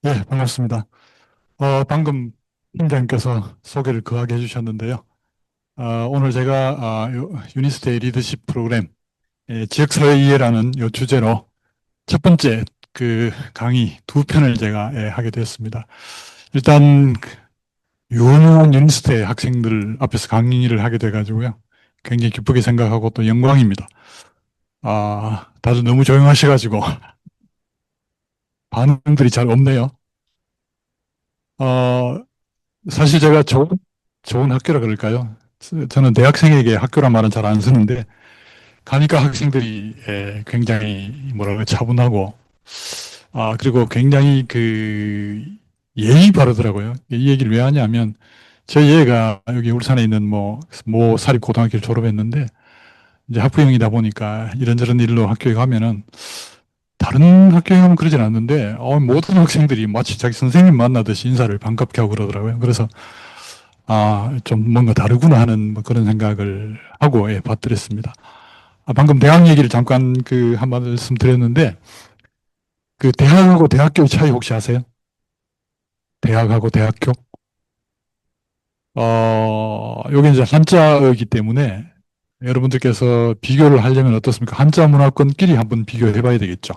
예, 반갑습니다. 방금 팀장님께서 소개를 거하게 해주셨는데요. 오늘 제가 유니스테이 리더십 프로그램 지역사회 이해라는 요 주제로 첫 번째 그 강의 두 편을 제가 하게 되었습니다. 일단 유명한 유니스테이 학생들 앞에서 강의를 하게 돼가지고요. 굉장히 기쁘게 생각하고 또 영광입니다. 다들 너무 조용하셔가지고 반응들이 잘 없네요. 어, 사실 제가 좋은 학교라 그럴까요? 저는 대학생에게 학교란 말은 잘 안 쓰는데, 가니까 학생들이 굉장히 뭐랄까 차분하고, 그리고 굉장히 예의 바르더라고요. 이 얘기를 왜 하냐면, 저희 애가 여기 울산에 있는 모 사립고등학교를 졸업했는데, 이제 학부형이다 보니까 이런저런 일로 학교에 가면은, 다른 학교에 가면 그러진 않는데, 모든 학생들이 마치 자기 선생님 만나듯이 인사를 반갑게 하고 그러더라고요. 그래서 좀 뭔가 다르구나 하는 뭐 그런 생각을 하고 받들었습니다. 방금 대학 얘기를 잠깐 한 말씀 드렸는데 그 대학하고 대학교의 차이 혹시 아세요? 대학하고 대학교? 여기 이제 한자어이기 때문에 여러분들께서 비교를 하려면 어떻습니까? 한자 문화권끼리 한번 비교해 봐야 되겠죠.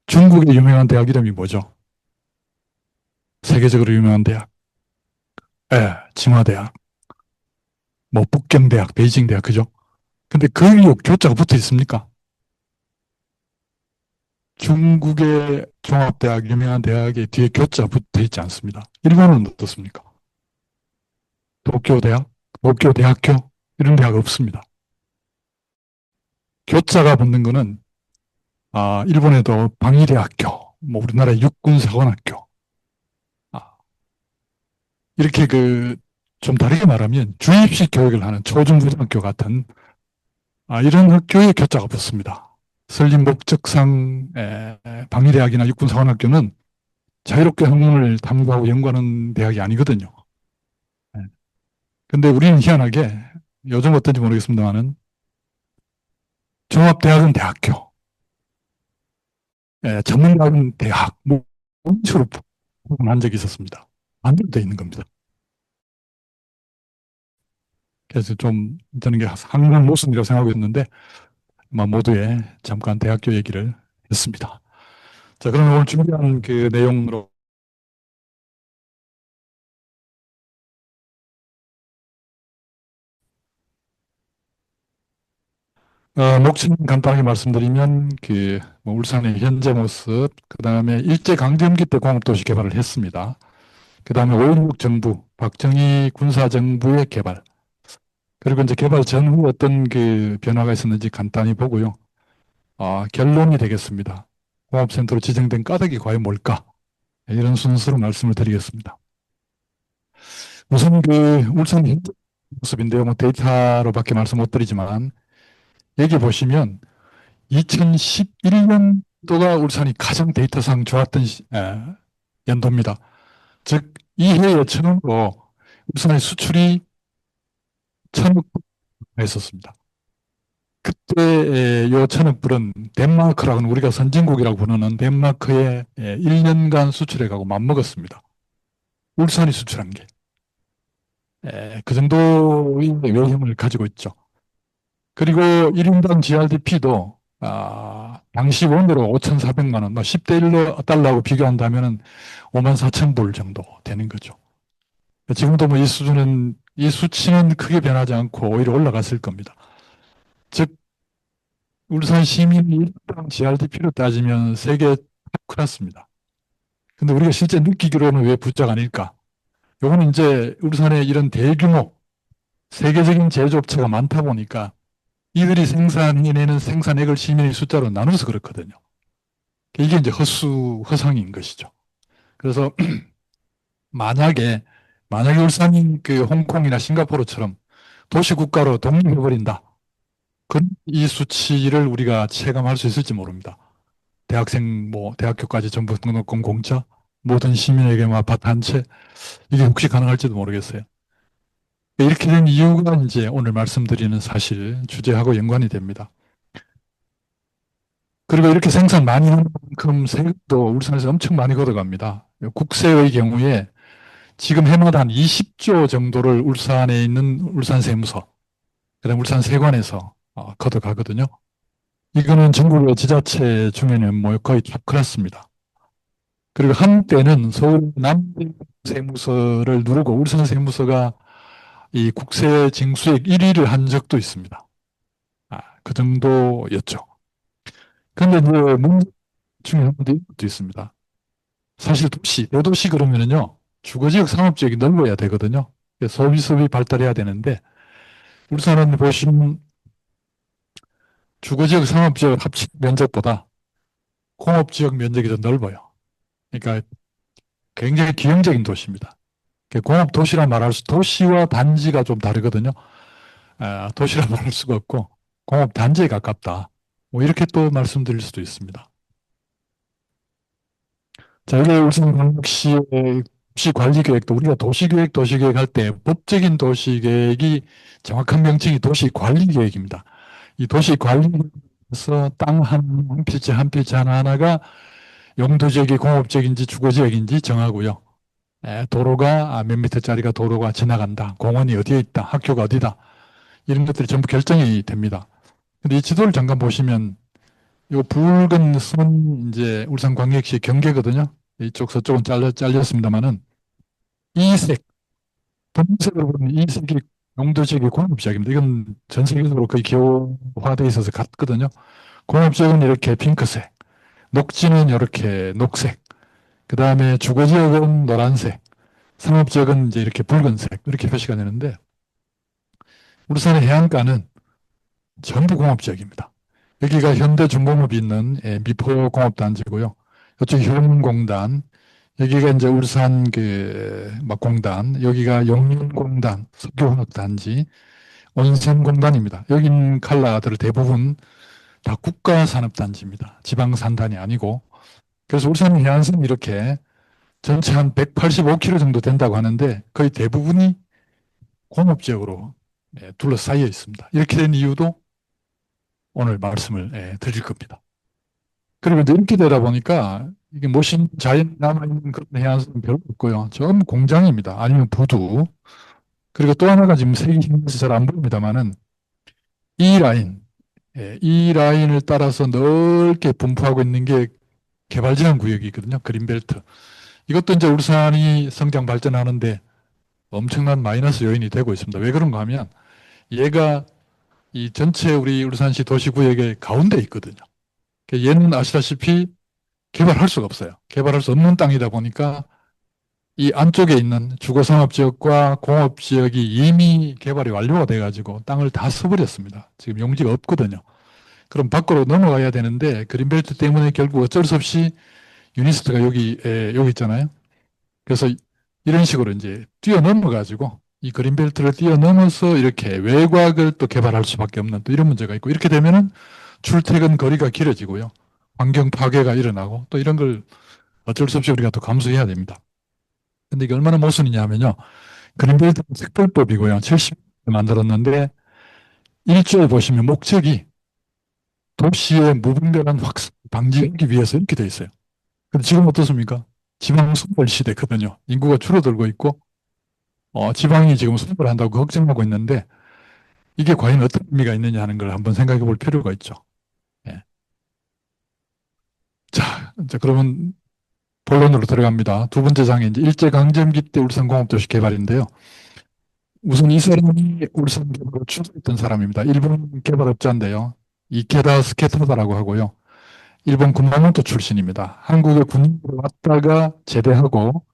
중국의 유명한 대학 이름이 뭐죠? 세계적으로 유명한 대학. 예, 칭화대학, 뭐 북경대학, 베이징대학, 그죠? 근데 그 위에 교자가 붙어 있습니까? 중국의 종합대학, 유명한 대학의 뒤에 교자 붙어 있지 않습니다. 일본은 어떻습니까? 도쿄대학, 도쿄대학교, 이런 대학 없습니다. 교자가 붙는 거는, 일본에도 방위대학교, 뭐 우리나라 육군사관학교, 아, 이렇게 좀 다르게 말하면 주입식 교육을 하는 초중고등학교 같은, 이런 학교에 교자가 붙습니다. 설립 목적상, 방위대학이나 육군사관학교는 자유롭게 학문을 탐구하고 연구하는 대학이 아니거든요. 예. 근데 우리는 희한하게 요즘 어떤지 모르겠습니다만은 종합대학은 대학교, 전문대학은 대학, 뭐 이런 식으로 구분한 적이 있었습니다. 반대로 되어 있는 겁니다. 그래서 좀 저는 게 항상 모순이라고 생각하고 있는데 아마 모두의 잠깐 대학교 얘기를 했습니다. 자, 그러면 오늘 준비한 그 내용으로 목차는 간단하게 말씀드리면 뭐 울산의 현재 모습, 그 다음에 일제 강점기 때 공업도시 개발을 했습니다. 그 다음에 5.16 정부, 박정희 군사정부의 개발, 그리고 이제 개발 전후 어떤 변화가 있었는지 간단히 보고요. 결론이 되겠습니다. 공업센터로 지정된 까닭이 과연 뭘까? 이런 순서로 말씀을 드리겠습니다. 우선 울산 현재 모습인데요. 뭐 데이터로밖에 말씀 못 드리지만, 여기 보시면 2011년도가 울산이 가장 데이터상 좋았던 연도입니다. 즉, 이 해에 처음으로 울산의 수출이 천억 했었습니다. 그때 요 천억불은 덴마크라고는 우리가 선진국이라고 부르는 덴마크에 1년간 수출해가고 맞먹었습니다. 울산이 수출한 게. 그 정도의 외형을 가지고 있죠. 그리고 1인당 GRDP도 당시 원으로 5,400만 원, 뭐 10대 1로 달러하고 비교한다면 5만 4천 불 정도 되는 거죠. 지금도 뭐 이 수준은, 이 수치는 크게 변하지 않고 오히려 올라갔을 겁니다. 즉, 울산 시민이 일당 GRDP로 따지면 세계 탑 클래스입니다. 근데 우리가 실제 느끼기로는 왜 부자가 아닐까? 요거는 이제 울산에 이런 대규모 세계적인 제조업체가 많다 보니까 이들이 생산해내는 생산액을 시민의 숫자로 나눠서 그렇거든요. 이게 이제 허상인 것이죠. 그래서 만약에, 울산이 홍콩이나 싱가포르처럼 도시국가로 독립해버린다. 이 수치를 우리가 체감할 수 있을지 모릅니다. 대학생, 뭐, 대학교까지 전부 등록금 공짜, 모든 시민에게 뭐 아파트 한 채, 이게 혹시 가능할지도 모르겠어요. 이렇게 된 이유가 이제 오늘 말씀드리는 사실, 주제하고 연관이 됩니다. 그리고 이렇게 생산 많이 하는 만큼 세금도 울산에서 엄청 많이 걷어갑니다. 국세의 경우에 지금 해마다 한 20조 정도를 울산에 있는 울산세무서, 그다음 울산세관에서 걷어가거든요. 이거는 전국의 지자체 중에는 뭐 거의 탑 클래스입니다. 그리고 한때는 서울 남세무서를 누르고 울산세무서가 이 국세 징수액 1위를 한 적도 있습니다. 그 정도였죠. 그런데 이제 문제 중에 한 가지 이것도 있습니다. 사실 대도시 그러면은요, 주거지역 상업지역이 넓어야 되거든요. 서비스업이 발달해야 되는데, 울산은 보시면 주거지역 상업지역 합친 면적보다 공업지역 면적이 더 넓어요. 그러니까 굉장히 기형적인 도시입니다. 공업도시라 말할 도시와 단지가 좀 다르거든요. 도시라 말할 수가 없고, 공업단지에 가깝다. 뭐 이렇게 또 말씀드릴 수도 있습니다. 자, 이게 울산광역시의 도시관리계획도 우리가 도시계획 할 때 법적인 도시계획이 정확한 명칭이 도시관리계획입니다. 이 도시관리에서 땅 한 필지 한 필지 하나하나가 용도지역이 공업지역인지 주거지역인지 정하고요. 도로가 몇 미터짜리가 도로가 지나간다. 공원이 어디에 있다. 학교가 어디다. 이런 것들이 전부 결정이 됩니다. 근데 이 지도를 잠깐 보시면 요 붉은 선 이제 울산광역시 경계거든요. 이쪽 저쪽은 잘렸습니다만은 이 색, 분색으로 보면 이 색이 용도지역의 공업지역입니다. 이건 전 세계적으로 거의 기호화되어 있어서 같거든요. 공업지역은 이렇게 핑크색, 녹지는 이렇게 녹색, 그 다음에 주거지역은 노란색, 상업지역은 이제 이렇게 붉은색 이렇게 표시가 되는데 울산의 해안가는 전부 공업지역입니다. 여기가 현대중공업이 있는 미포공업단지고요. 이쪽 효문공단, 여기가 이제 울산 막 공단, 여기가 용인공단, 석유화학단지, 온센공단입니다. 여기 있는 칼라들 대부분 다 국가산업단지입니다. 지방산단이 아니고. 그래서 울산 해안선이 이렇게 전체 한 185km 정도 된다고 하는데 거의 대부분이 공업지역으로 둘러싸여 있습니다. 이렇게 된 이유도 오늘 말씀을 드릴 겁니다. 그리고 이제 이렇게 되다 보니까 이게 멋진 자연이 남아있는 그런 해안선은 별로 없고요. 전부 공장입니다. 아니면 부두. 그리고 또 하나가 지금 색이 힘들어서 잘 안 보입니다만은 이 라인, 이 라인을 따라서 넓게 분포하고 있는 게 개발제한 구역이거든요. 그린벨트. 이것도 이제 울산이 성장 발전하는데 엄청난 마이너스 요인이 되고 있습니다. 왜 그런가 하면 얘가 이 전체 우리 울산시 도시구역의 가운데 있거든요. 얘는 아시다시피 개발할 수가 없어요. 개발할 수 없는 땅이다 보니까 이 안쪽에 있는 주거상업지역과 공업지역이 이미 개발이 완료가 돼가지고 땅을 다 써버렸습니다. 지금 용지가 없거든요. 그럼 밖으로 넘어가야 되는데 그린벨트 때문에 결국 어쩔 수 없이 유니스트가 여기 있잖아요. 그래서 이런 식으로 이제 뛰어넘어가지고 이 그린벨트를 뛰어넘어서 이렇게 외곽을 또 개발할 수밖에 없는 또 이런 문제가 있고 이렇게 되면은 출퇴근 거리가 길어지고요. 환경 파괴가 일어나고 또 이런 걸 어쩔 수 없이 우리가 또 감수해야 됩니다. 근데 이게 얼마나 모순이냐 하면요. 그린벨트 특별법이고요. 70년 만들었는데 1조에 보시면 목적이 도시의 무분별한 확산 방지하기 위해서 이렇게 돼 있어요. 근데 지금 어떻습니까? 지방 소멸 시대거든요. 인구가 줄어들고 있고 지방이 지금 소멸한다고 걱정하고 있는데 이게 과연 어떤 의미가 있느냐 하는 걸 한번 생각해 볼 필요가 있죠. 예. 자, 이제 그러면 본론으로 들어갑니다. 두 번째 장에 이제 일제강점기 때 울산공업도시 개발인데요. 우선 이 사람이 울산 개발을 주도했던 사람입니다. 일본 개발업자인데요. 이케다 스케타다라고 하고요. 일본 군마모토 출신입니다. 한국에 군인으로 왔다가 제대하고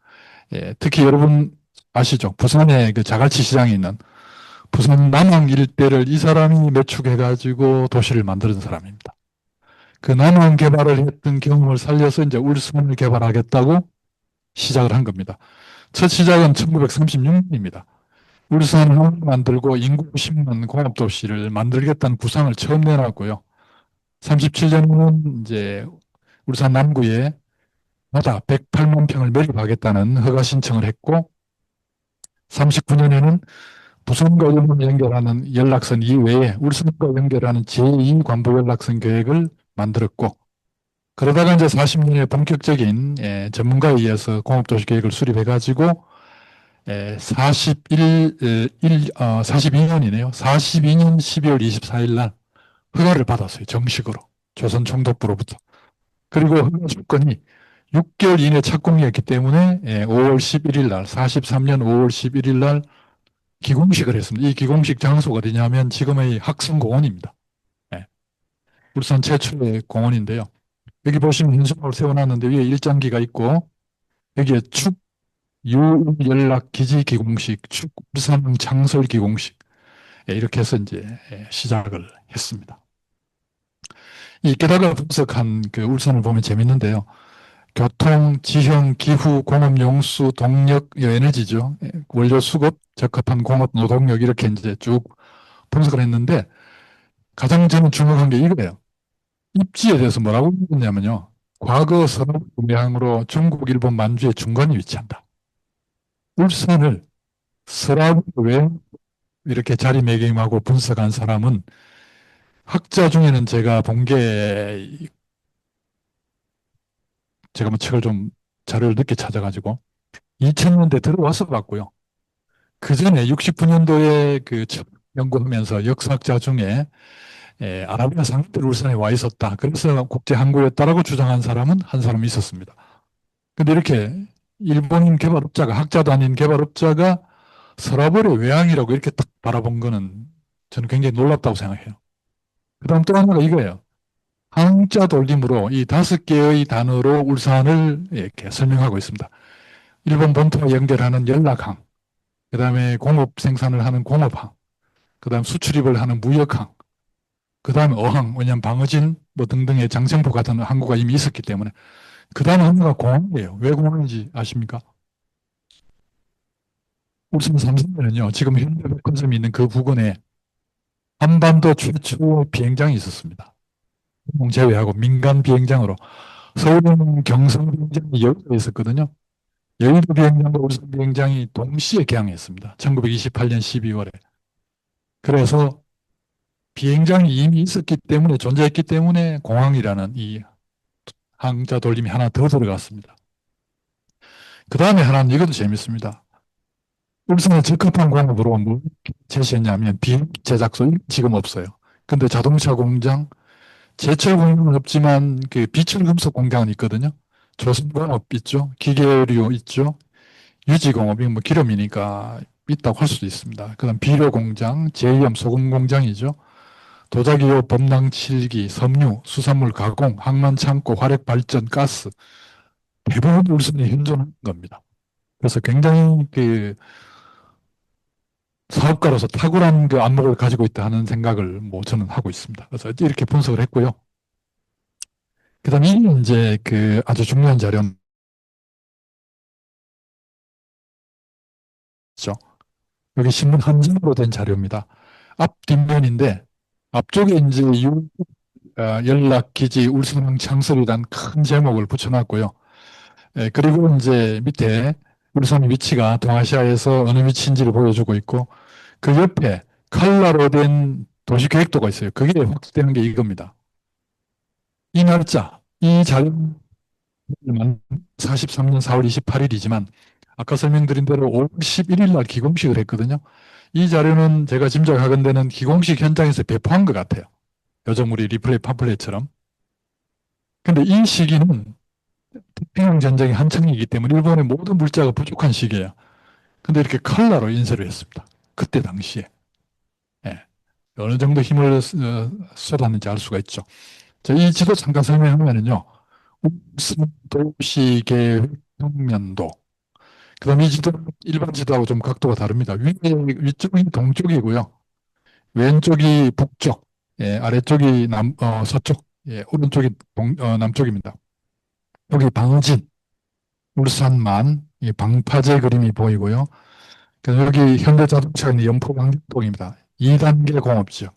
특히 여러분 아시죠? 부산에 그 자갈치 시장이 있는 부산 남항 일대를 이 사람이 매축해가지고 도시를 만드는 사람입니다. 그 남항 개발을 했던 경험을 살려서 이제 울산을 개발하겠다고 시작을 한 겁니다. 첫 시작은 1936년입니다. 울산을 만들고 인구 10만 공업도시를 만들겠다는 구상을 처음 내놨고요. 37년은 이제 울산 남구에 마다 108만 평을 매립하겠다는 허가 신청을 했고 39년에는 부산과 울산을 연결하는 연락선 이외에 울산과 연결하는 제2 관부 연락선 계획을 만들었고 그러다가 이제 40년의 본격적인 전문가에 의해서 공업도시 계획을 수립해가지고 42년이네요. 42년 12월 24일 날 허가를 받았어요. 정식으로. 조선총독부로부터. 그리고 허가 조건이 6개월 이내 착공이었기 때문에 5월 11일 날, 43년 5월 11일 날 기공식을 했습니다. 이 기공식 장소가 어디냐면 지금의 학성공원입니다. 예, 울산 최초의 공원인데요. 여기 보시면 현수막을 세워놨는데 위에 일장기가 있고 여기에 축 유연락 기지 기공식, 축 울산 창설 기공식 이렇게 해서 이제 시작을 했습니다. 이 게다가 분석한 그 울산을 보면 재밌는데요. 교통, 지형, 기후, 공업 용수, 동력, 에너지죠. 원료 수급, 적합한 공업 노동력 이렇게 이제 쭉 분석을 했는데 가장 저는 주목한 게 이거예요. 입지에 대해서 뭐라고 했냐면요. 과거 서랍 동양으로 중국, 일본, 만주의 중간에 위치한다. 울산을 서랍 왜 이렇게 자리매김하고 분석한 사람은 학자 중에는 제가 본 게 제가 뭐 책을 좀 자료를 늦게 찾아가지고 2000년대 들어와서 봤고요. 그 전에 69년도에 그 첫 연구하면서 역사학자 중에 아라비아 상인들 울산에 와 있었다. 그래서 국제 항구였다라고 주장한 사람은 한 사람 있었습니다. 근데 이렇게 일본인 개발업자가 학자도 아닌 개발업자가 서라벌의 외항이라고 이렇게 딱 바라본 거는 저는 굉장히 놀랍다고 생각해요. 그다음 또 하나가 이거예요. 한자 돌림으로 이 5개의 단어로 울산을 이렇게 설명하고 있습니다. 일본 본토와 연결하는 연락항, 그 다음에 공업 생산을 하는 공업항, 그 다음 수출입을 하는 무역항, 그 다음에 어항, 왜냐하면 방어진 뭐 등등의 장성포 같은 항구가 이미 있었기 때문에 그 다음 하나가 공항이에요. 왜 공항인지 아십니까? 울산 삼성에는요, 지금 현대백화점이 있는 그 부근에 한반도 최초 비행장이 있었습니다. 공공 제외하고 민간 비행장으로 서울은 경성 비행장이 여기에 있었거든요. 여의도 비행장과 울산 비행장이 동시에 개항했습니다. 1928년 12월에. 그래서 비행장이 이미 있었기 때문에 존재했기 때문에 공항이라는 이 항자 돌림이 하나 더 들어갔습니다. 그 다음에 하나는 이것도 재밌습니다. 울산에 적합한 공업으로 뭐 제시했냐면 비행기 제작소 지금 없어요. 근데 자동차 공장, 제철 공장은 없지만 그 비철금속 공장은 있거든요. 조선공업 있죠. 기계류 있죠. 유지공업이 뭐 기름이니까 있다고 할 수도 있습니다. 그다음 비료공장, 제이염 소금공장이죠. 도자기호, 범랑칠기, 섬유, 수산물 가공, 항만 창고, 화력 발전, 가스 대부분 울산에 현존한 겁니다. 그래서 굉장히 그 사업가로서 탁월한 그 안목을 가지고 있다 하는 생각을 뭐 저는 하고 있습니다. 그래서 이렇게 분석을 했고요. 그다음에 이게 이제 그 아주 중요한 자료죠. 여기 신문 한 장으로 된 자료입니다. 앞 뒷면인데 앞쪽에 이제 연락기지 울산항 창설이란 큰 제목을 붙여놨고요. 그리고 이제 밑에 울산 위치가 동아시아에서 어느 위치인지를 보여주고 있고 그 옆에 칼라로 된 도시계획도가 있어요. 그게 확대되는 게 이겁니다. 이 날짜, 이 자료는 43년 4월 28일이지만 아까 설명드린 대로 5월 11일 날 기공식을 했거든요. 이 자료는 제가 짐작하건대는 기공식 현장에서 배포한 것 같아요. 요즘 우리 리플레이 팜플렛처럼. 근데 이 시기는 태평양 전쟁이 한창이기 때문에 일본의 모든 물자가 부족한 시기예요. 근데 이렇게 칼라로 인쇄를 했습니다. 그때 당시에. 예. 어느 정도 힘을 쏟았는지 알 수가 있죠. 자, 이 지도 잠깐 설명하면요. 울산 도시계획 평면도. 그 다음 이 지도 일반 지도하고 좀 각도가 다릅니다. 위쪽이 동쪽이고요. 왼쪽이 북쪽, 아래쪽이 서쪽, 오른쪽이 남쪽입니다. 여기 방어진, 울산만, 이 방파제 그림이 보이고요. 그래서 여기 현대자동차가 있는 연포광역동입니다. 2단계 공업지역.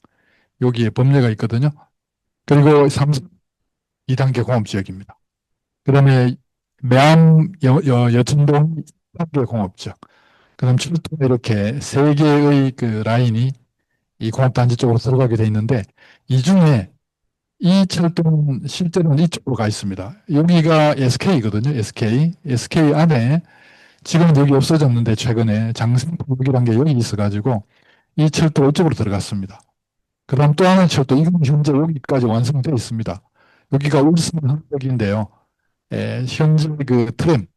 여기에 법례가 있거든요. 그리고 삼성 2단계 공업지역입니다. 그 다음에 매암 여천동 1단계 공업지역. 그 다음 철도에 이렇게 세 개의 그 라인이 이 공업단지 쪽으로 들어가게 돼 있는데 이 중에 이 철도는 실제로는 이쪽으로 가 있습니다. 여기가 SK거든요. SK. SK 안에 지금은 여기 없어졌는데 최근에 장생포역이라는 게 여기 있어가지고 이 철도 이쪽으로 들어갔습니다. 그 다음 또 하나의 철도, 이건 현재 여기까지 완성되어 있습니다. 여기가 울산 항역인데요. 현재 그 트램,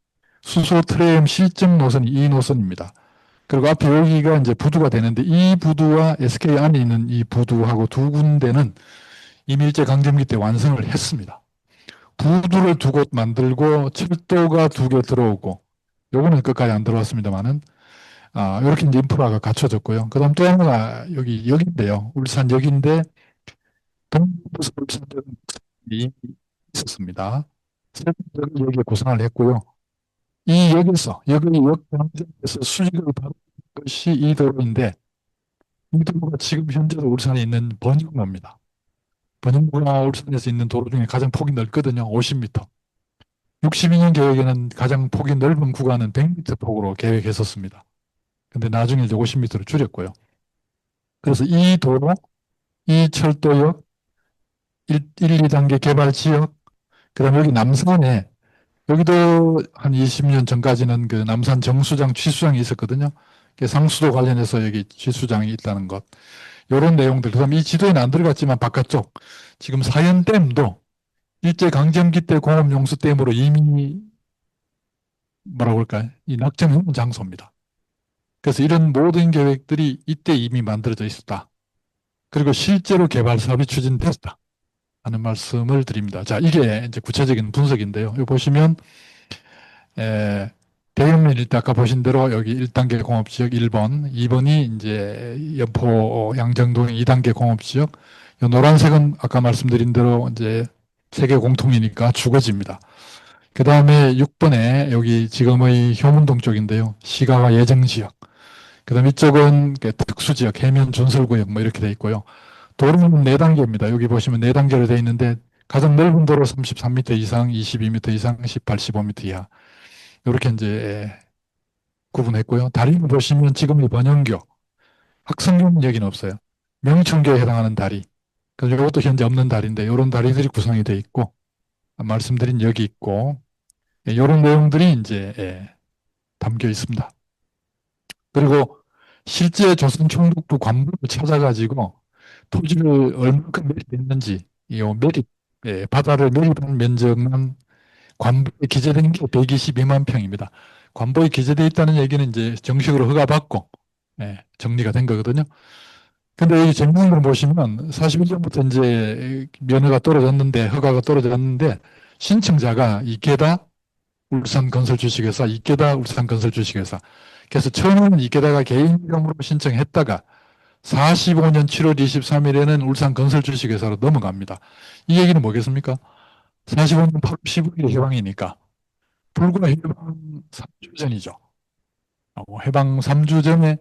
수소 트램 실증 노선이 이 노선입니다. 그리고 앞에 여기가 이제 부두가 되는데 이 부두와 SK 안에 있는 이 부두하고 두 군데는 이미 일제 강점기 때 완성을 했습니다. 부두를 두 곳 만들고 철도가 두 개 들어오고 요거는 끝까지 안 들어왔습니다만은 이렇게 이제 인프라가 갖춰졌고요. 그다음 또 하나가 여기인데요. 울산역인데 동부에서 울산역이 있었습니다. 세종대왕이 여기에 고생을 했고요. 이 역에서 여기 역 방정에서 수직을 받은 것이 이 도로인데 이 도로가 지금 현재도 울산에 있는 번영로입니다. 번영로가 울산에서 있는 도로 중에 가장 폭이 넓거든요. 50m. 62년 계획에는 가장 폭이 넓은 구간은 100m 폭으로 계획했었습니다. 근데 나중에 이제 50m로 줄였고요. 그래서 이 도로, 이 철도역, 2단계 개발 지역, 그다음에 여기 남산에 여기도 한 20년 전까지는 그 남산 정수장 취수장이 있었거든요. 상수도 관련해서 여기 취수장이 있다는 것. 이런 내용들. 그다음 이 지도에는 안 들어갔지만 바깥쪽 지금 사연댐도 일제 강점기 때 공업용수댐으로 이미 뭐라고 할까요? 이 낙점해 놓은 장소입니다. 그래서 이런 모든 계획들이 이때 이미 만들어져 있었다. 그리고 실제로 개발 사업이 추진됐다 하는 말씀을 드립니다. 자, 이게 이제 구체적인 분석인데요. 여기 보시면 에, 대형면 일대 아까 보신 대로 여기 1단계 공업지역 1번, 2번이 이제 연포 양정동 2단계 공업지역. 이 노란색은 아까 말씀드린 대로 이제 세계 공통이니까 주거지입니다. 그 다음에 6번에 여기 지금의 효문동 쪽인데요. 시가와 예정지역. 그 다음 이쪽은 특수지역, 해면 전설구역 뭐 이렇게 돼 있고요. 도로는 4단계입니다. 여기 보시면 4단계로 돼 있는데 가장 넓은 도로 33m 이상, 22m 이상, 18, 15m 이하. 이렇게 이제 구분했고요. 다리를 보시면 지금의 번영교, 학성교는 여기는 없어요. 명천교에 해당하는 다리. 그래서 이것도 현재 없는 다리인데 이런 다리들이 구성이 돼 있고 말씀드린 여기 있고 이런 내용들이 이제 담겨 있습니다. 그리고 실제 조선 총독부 관부를 찾아가지고 토지를 얼마큼 매립했는지, 이 매립, 바다를 매립한 면적만 관보에 기재된 게 122만 평입니다. 관보에 기재되어 있다는 얘기는 이제 정식으로 허가받고 정리가 된 거거든요. 근데 이 정문을 보시면 41년부터 이제 면허가 떨어졌는데, 허가가 떨어졌는데, 신청자가 이케다 울산건설 주식회사, 이케다 울산건설 주식회사. 그래서 처음에는 이케다가 개인 이름으로 신청했다가 45년 7월 23일에는 울산건설 주식회사로 넘어갑니다. 이 얘기는 뭐겠습니까? 45년 8월 15일 해방이니까 불과 해방 3주 전이죠. 해방 3주 전에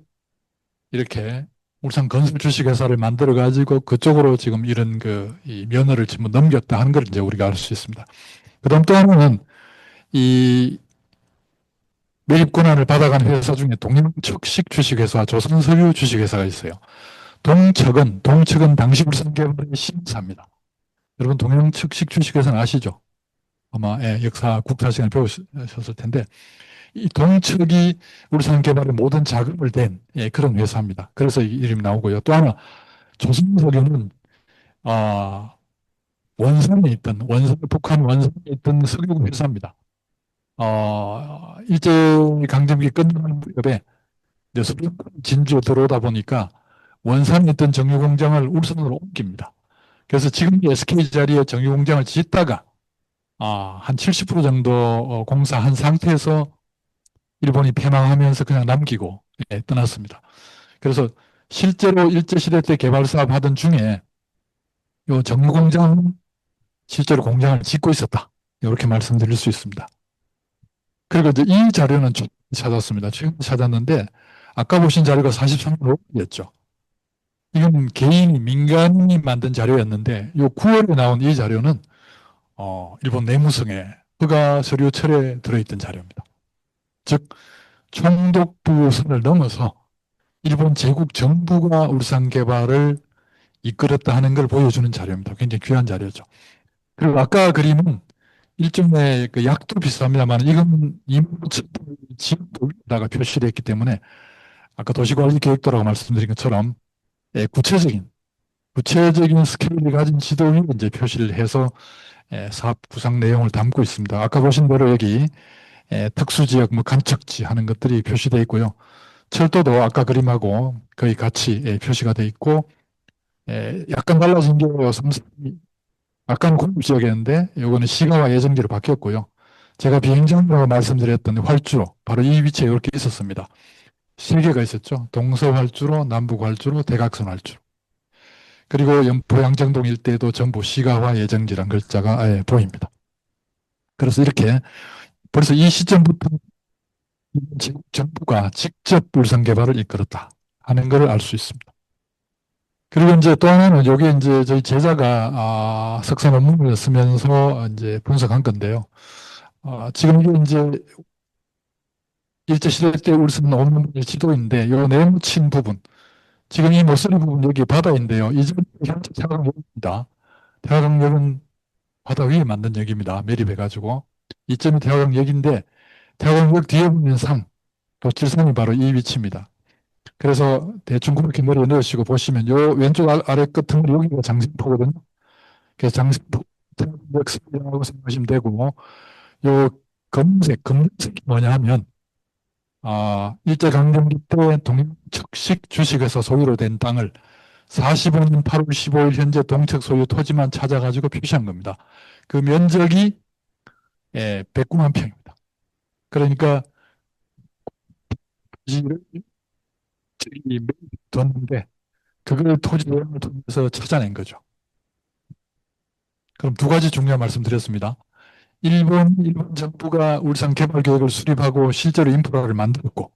이렇게 울산 건설 주식회사를 만들어 가지고 그쪽으로 지금 이런 이 면허를 전부 넘겼다 하는 걸 이제 우리가 알 수 있습니다. 그다음 또 하나는 이 매입 권한을 받아간 회사 중에 동영척식 주식회사, 조선석유 주식회사가 있어요. 동척은 당시 울산개발의 신사입니다. 여러분 동영척식 주식회사는 아시죠? 아마 역사 국사 시간에 배우셨을 텐데 이 동척이 울산 개발의 모든 자금을 댄 그런 회사입니다. 그래서 이 이름이 나오고요. 또 하나 조선석유는 아, 북한 원산에 있던 석유 회사입니다. 일제 강점기 끝나는 무렵에 이제 소련 진주에 들어오다 보니까 원산에 있던 정유 공장을 울산으로 옮깁니다. 그래서 지금 SK 자리에 정유 공장을 짓다가 한 70% 정도 공사한 상태에서 일본이 패망하면서 그냥 남기고 떠났습니다. 그래서 실제로 일제시대 때 개발 사업 하던 중에 이 정유공장은 실제로 공장을 짓고 있었다. 이렇게 말씀드릴 수 있습니다. 그리고 이제 이 자료는 찾았습니다. 최근 찾았는데 아까 보신 자료가 43년 5월이었죠. 이건 개인이 민간인이 만든 자료였는데 이 9월에 나온 이 자료는 일본 내무성의 허가 서류철에 들어있던 자료입니다. 즉 총독부 선을 넘어서 일본 제국 정부가 울산 개발을 이끌었다 하는 걸 보여주는 자료입니다. 굉장히 귀한 자료죠. 그리고 아까 그림은 일종의 그 약도 비슷합니다만 이건 지역도에다가 표시되어 있기 때문에 아까 도시관리 계획도라고 말씀드린 것처럼 구체적인 스케일을 가진 지도 위에 이제 표시를 해서 사업 구상 내용을 담고 있습니다. 아까 보신 대로 여기 특수지역, 뭐 간척지 하는 것들이 표시되어 있고요. 철도도 아까 그림하고 거의 같이 표시가 되어 있고 약간 달라진 게 약간 공립지역이었는데 요거는 시가와 예정지로 바뀌었고요. 제가 비행장이라고 말씀드렸던 활주로 바로 이 위치에 이렇게 있었습니다. 세 개가 있었죠. 동서활주로, 남북활주로, 대각선 활주로. 그리고 영포 양정동 일대도 전부 시가와 예정지란 글자가 보입니다. 그래서 이렇게 벌써 이 시점부터 정부가 직접 울산 개발을 이끌었다 하는 것을 알 수 있습니다. 그리고 이제 또 하나는 요게 이제 저희 제자가 석사 논문을 쓰면서 이제 분석한 건데요. 지금 이게 이제 일제시대 때 울산 오는 지도인데 요 네모친 부분, 지금 이 모서리 부분 여기 바다인데요. 이전 현재 태화강역입니다. 태화강역은 바다 위에 만든 역입니다. 매립해가지고. 이점이 태화강역인데 태화강역 뒤에 보면 산, 도칠산이 바로 이 위치입니다. 그래서 대충 그렇게 내려놓으시고 보시면 요 왼쪽 아래 끝은 여기가 장신포거든요. 그래서 장신포 역습이라고 생각하시면 되고 요 검은색이 뭐냐 하면 일제강점기 때 동척식 주식에서 소유로 된 땅을 45년 8월 15일 현재 동척 소유 토지만 찾아가지고 표시한 겁니다. 그 면적이 109만 평입니다. 그러니까 토지를 뒀는데 그걸 토지 대항을 통해서 찾아낸 거죠. 그럼 두 가지 중요한 말씀 드렸습니다. 일본 정부가 울산 개발 계획을 수립하고 실제로 인프라를 만들었고,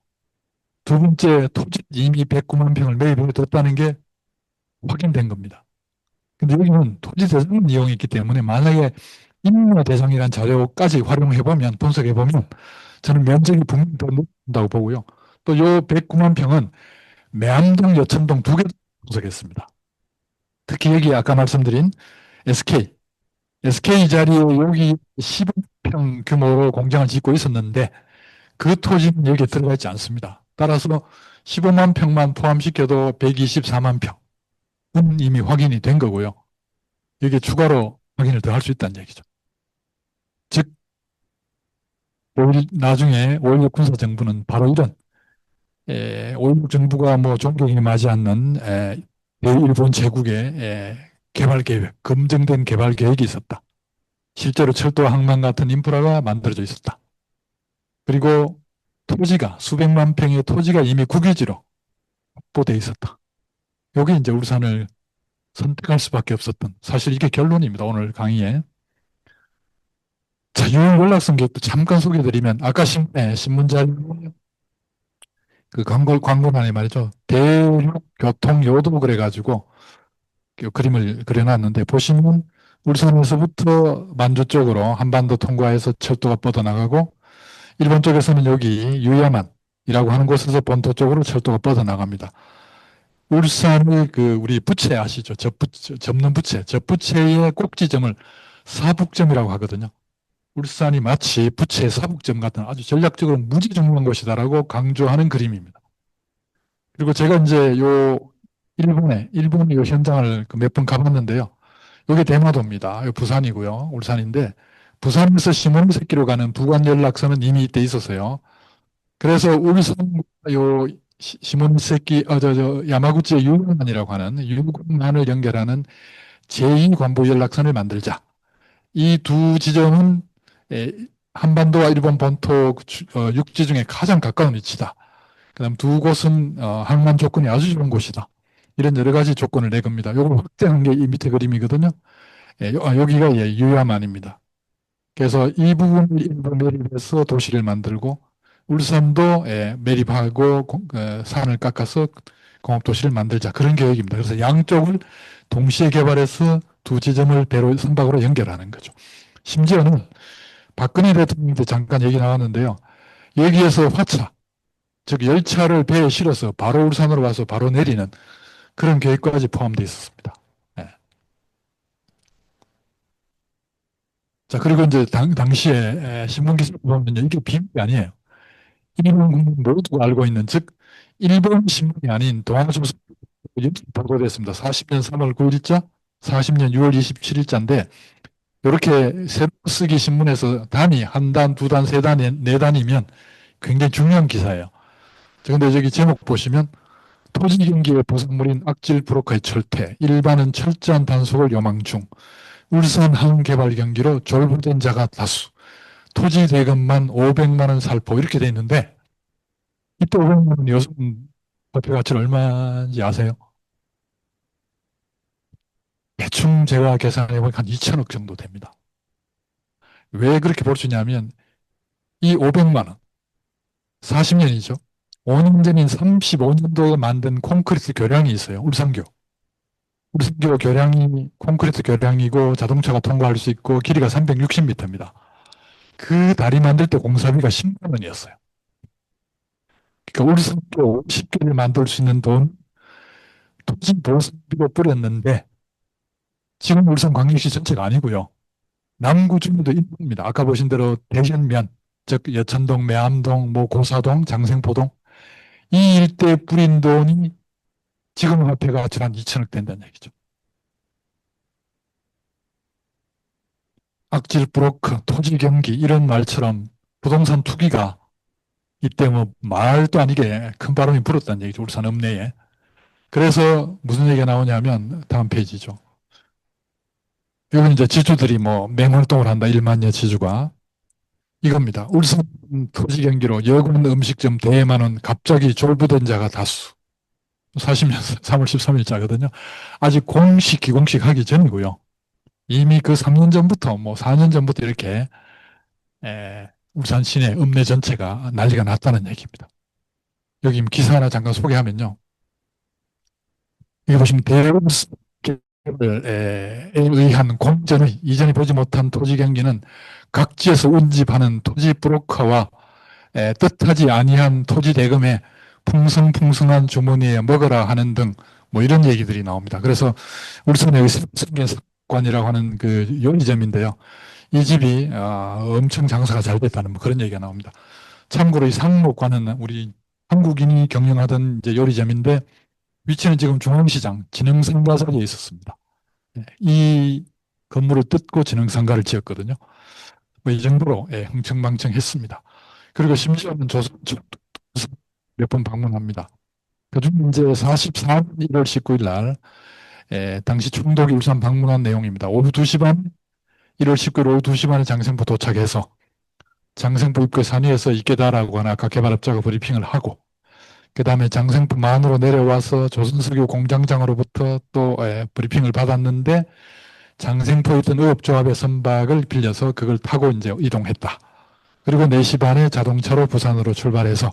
두 번째, 토지 이미 109만 평을 매입해 뒀다는 게 확인된 겁니다. 근데 여기는 토지 대상을 이용했기 때문에 만약에 임야 대상이라는 자료까지 활용해보면, 분석해보면, 저는 면적이 분명히 더 높다고 보고요. 또 요 109만 평은 매암동, 여천동 두 개 분석했습니다. 특히 여기 아까 말씀드린 SK 자리에 여기 15평 규모로 공장을 짓고 있었는데 그 토지는 여기에 들어가 있지 않습니다. 따라서 15만 평만 포함시켜도 124만 평은 이미 확인이 된 거고요. 여기에 추가로 확인을 더 할 수 있다는 얘기죠. 즉, 나중에 5.16 군사정부는 바로 이런 5.16 정부가 뭐 존경이 마지 않는 대일본 제국의 개발 계획, 검증된 개발 계획이 있었다. 실제로 철도와 항만 같은 인프라가 만들어져 있었다. 그리고 토지가 수백만 평의 토지가 이미 국유지로 확보돼 있었다. 여기 이제 울산을 선택할 수밖에 없었던 사실 이게 결론입니다. 오늘 강의에. 자, 유흥 연락선 계획도 잠깐 소개해드리면 아까 신문 자료 그 광고란에 말이죠. 대륙교통요도 그래가지고 그 그림을 그려놨는데 보시면 울산에서부터 만주 쪽으로 한반도 통과해서 철도가 뻗어나가고 일본 쪽에서는 여기 유야만이라고 하는 곳에서 본토 쪽으로 철도가 뻗어나갑니다. 울산의 그 우리 부채 아시죠? 접는 부채. 접부채의 꼭지점을 사북점이라고 하거든요. 울산이 마치 부채의 사북점 같은 아주 전략적으로 무지 중요한 곳이다라고 강조하는 그림입니다. 그리고 제가 이제 일본의 요 현장을 그 몇 번 가봤는데요. 여기 대마도입니다. 부산이고요. 울산인데 부산에서 시모노세키로 가는 부관 연락선은 이미 이때 있었어요. 그래서 울산 요 시모노세키 야마구치의 유관이라고 하는 유관만을 연결하는 제2관부 연락선을 만들자. 이 두 지점은 한반도와 일본 본토 육지 중에 가장 가까운 위치다. 그다음 두 곳은 항만 조건이 아주 좋은 곳이다. 이런 여러 가지 조건을 내겁니다. 이걸 확대한 게 이 밑에 그림이거든요. 여기가 유야만입니다. 그래서 이 부분을 일부 매립해서 도시를 만들고 울산도 매립하고 산을 깎아서 공업도시를 만들자 그런 계획입니다. 그래서 양쪽을 동시에 개발해서 두 지점을 배로 선박으로 연결하는 거죠. 심지어는 박근혜 대통령 때 잠깐 얘기 나왔는데요. 여기에서 화차, 즉 열차를 배에 실어서 바로 울산으로 와서 바로 내리는 그런 계획까지 포함되어 있었습니다. 예. 자, 그리고 이제 당시에 신문 기사 보면 이게 비밀이 아니에요. 일본 국민 모두가 알고 있는, 즉, 일본 신문이 아닌 동아조선 보도됐습니다. 40년 3월 9일자, 40년 6월 27일자인데, 이렇게 새로 쓰기 신문에서 단위, 한 단, 두 단, 세 단, 네 단이면 굉장히 중요한 기사예요. 그런데 저기 제목 보시면, 토지 경기의 보상물인 악질 브로커의 철퇴, 일반은 철저한 단속을 요망 중, 울산 항 개발 경기로 졸부된 자가 다수, 토지 대금만 500만 원 살포, 이렇게 돼 있는데, 이때 500만 원 요즘 화폐 가치는 얼마인지 아세요? 대충 제가 계산해 보니까 한 2천억 정도 됩니다. 왜 그렇게 볼 수 있냐면, 이 500만 원, 40년이죠. 5년 전인 35년도에 만든 콘크리트 교량이 있어요. 울산교. 울산교 교량이 콘크리트 교량이고 자동차가 통과할 수 있고 길이가 360m입니다. 그 다리 만들 때 공사비가 10만 원이었어요. 그러니까 울산교 50개를 만들 수 있는 돈, 토지 보수비로 뿌렸는데 지금 울산광역시 전체가 아니고요. 남구 중부도 일부입니다. 아까 보신 대로 대전면, 즉 여천동, 매암동, 뭐 고사동, 장생포동 이 일대에 뿌린 돈이 지금 화폐가 한 2천억 된다는 얘기죠. 악질 브로커, 토지 경기 이런 말처럼 부동산 투기가 이때 뭐 말도 아니게 큰 바람이 불었다는 얘기죠. 울산 읍내에. 그래서 무슨 얘기가 나오냐면 다음 페이지죠. 여기 이제 지주들이 뭐 맹활동을 한다. 1만여 지주가. 이겁니다. 울산 토지 경기로 여군 음식점 대만은 갑자기 졸부된 자가 다수. 40년 3월 13일자거든요. 아직 공식, 기공식 하기 전이고요. 이미 그 3년 전부터, 뭐 4년 전부터 이렇게 울산 시내 읍내 전체가 난리가 났다는 얘기입니다. 여기 기사 하나 잠깐 소개하면요. 여기 보시면 대우에 의한 공전의 이전에 보지 못한 토지 경기는 각지에서 운집하는 토지 브로커와 뜻하지 아니한 토지 대금에 풍성풍성한 주머니에 먹으라 하는 등 뭐 이런 얘기들이 나옵니다. 그래서 울산에 생긴 관이라고 하는 그 요리점인데요. 이 집이 엄청 장사가 잘 됐다는 뭐 그런 얘기가 나옵니다. 참고로 이 상록관은 우리 한국인이 경영하던 이제 요리점인데 위치는 지금 중앙시장 진흥상가사리에 있었습니다. 이 건물을 뜯고 진흥상가를 지었거든요. 뭐 이 정도로 흥청망청했습니다. 그리고 심지어는 조선 몇 번 방문합니다. 그중 이제 44년 1월 19일 날 당시 총독이 울산 방문한 내용입니다. 오후 2시 반 1월 19일 오후 2시 반에 장생포 도착해서 장생포 입구에 산위에서 있게다라고 하나 아까 개발업자가 브리핑을 하고 그 다음에 장생포만으로 내려와서 조선석유 공장장으로부터 또 브리핑을 받았는데 장생포에 있던 의업조합의 선박을 빌려서 그걸 타고 이제 이동했다. 그리고 4시 반에 자동차로 부산으로 출발해서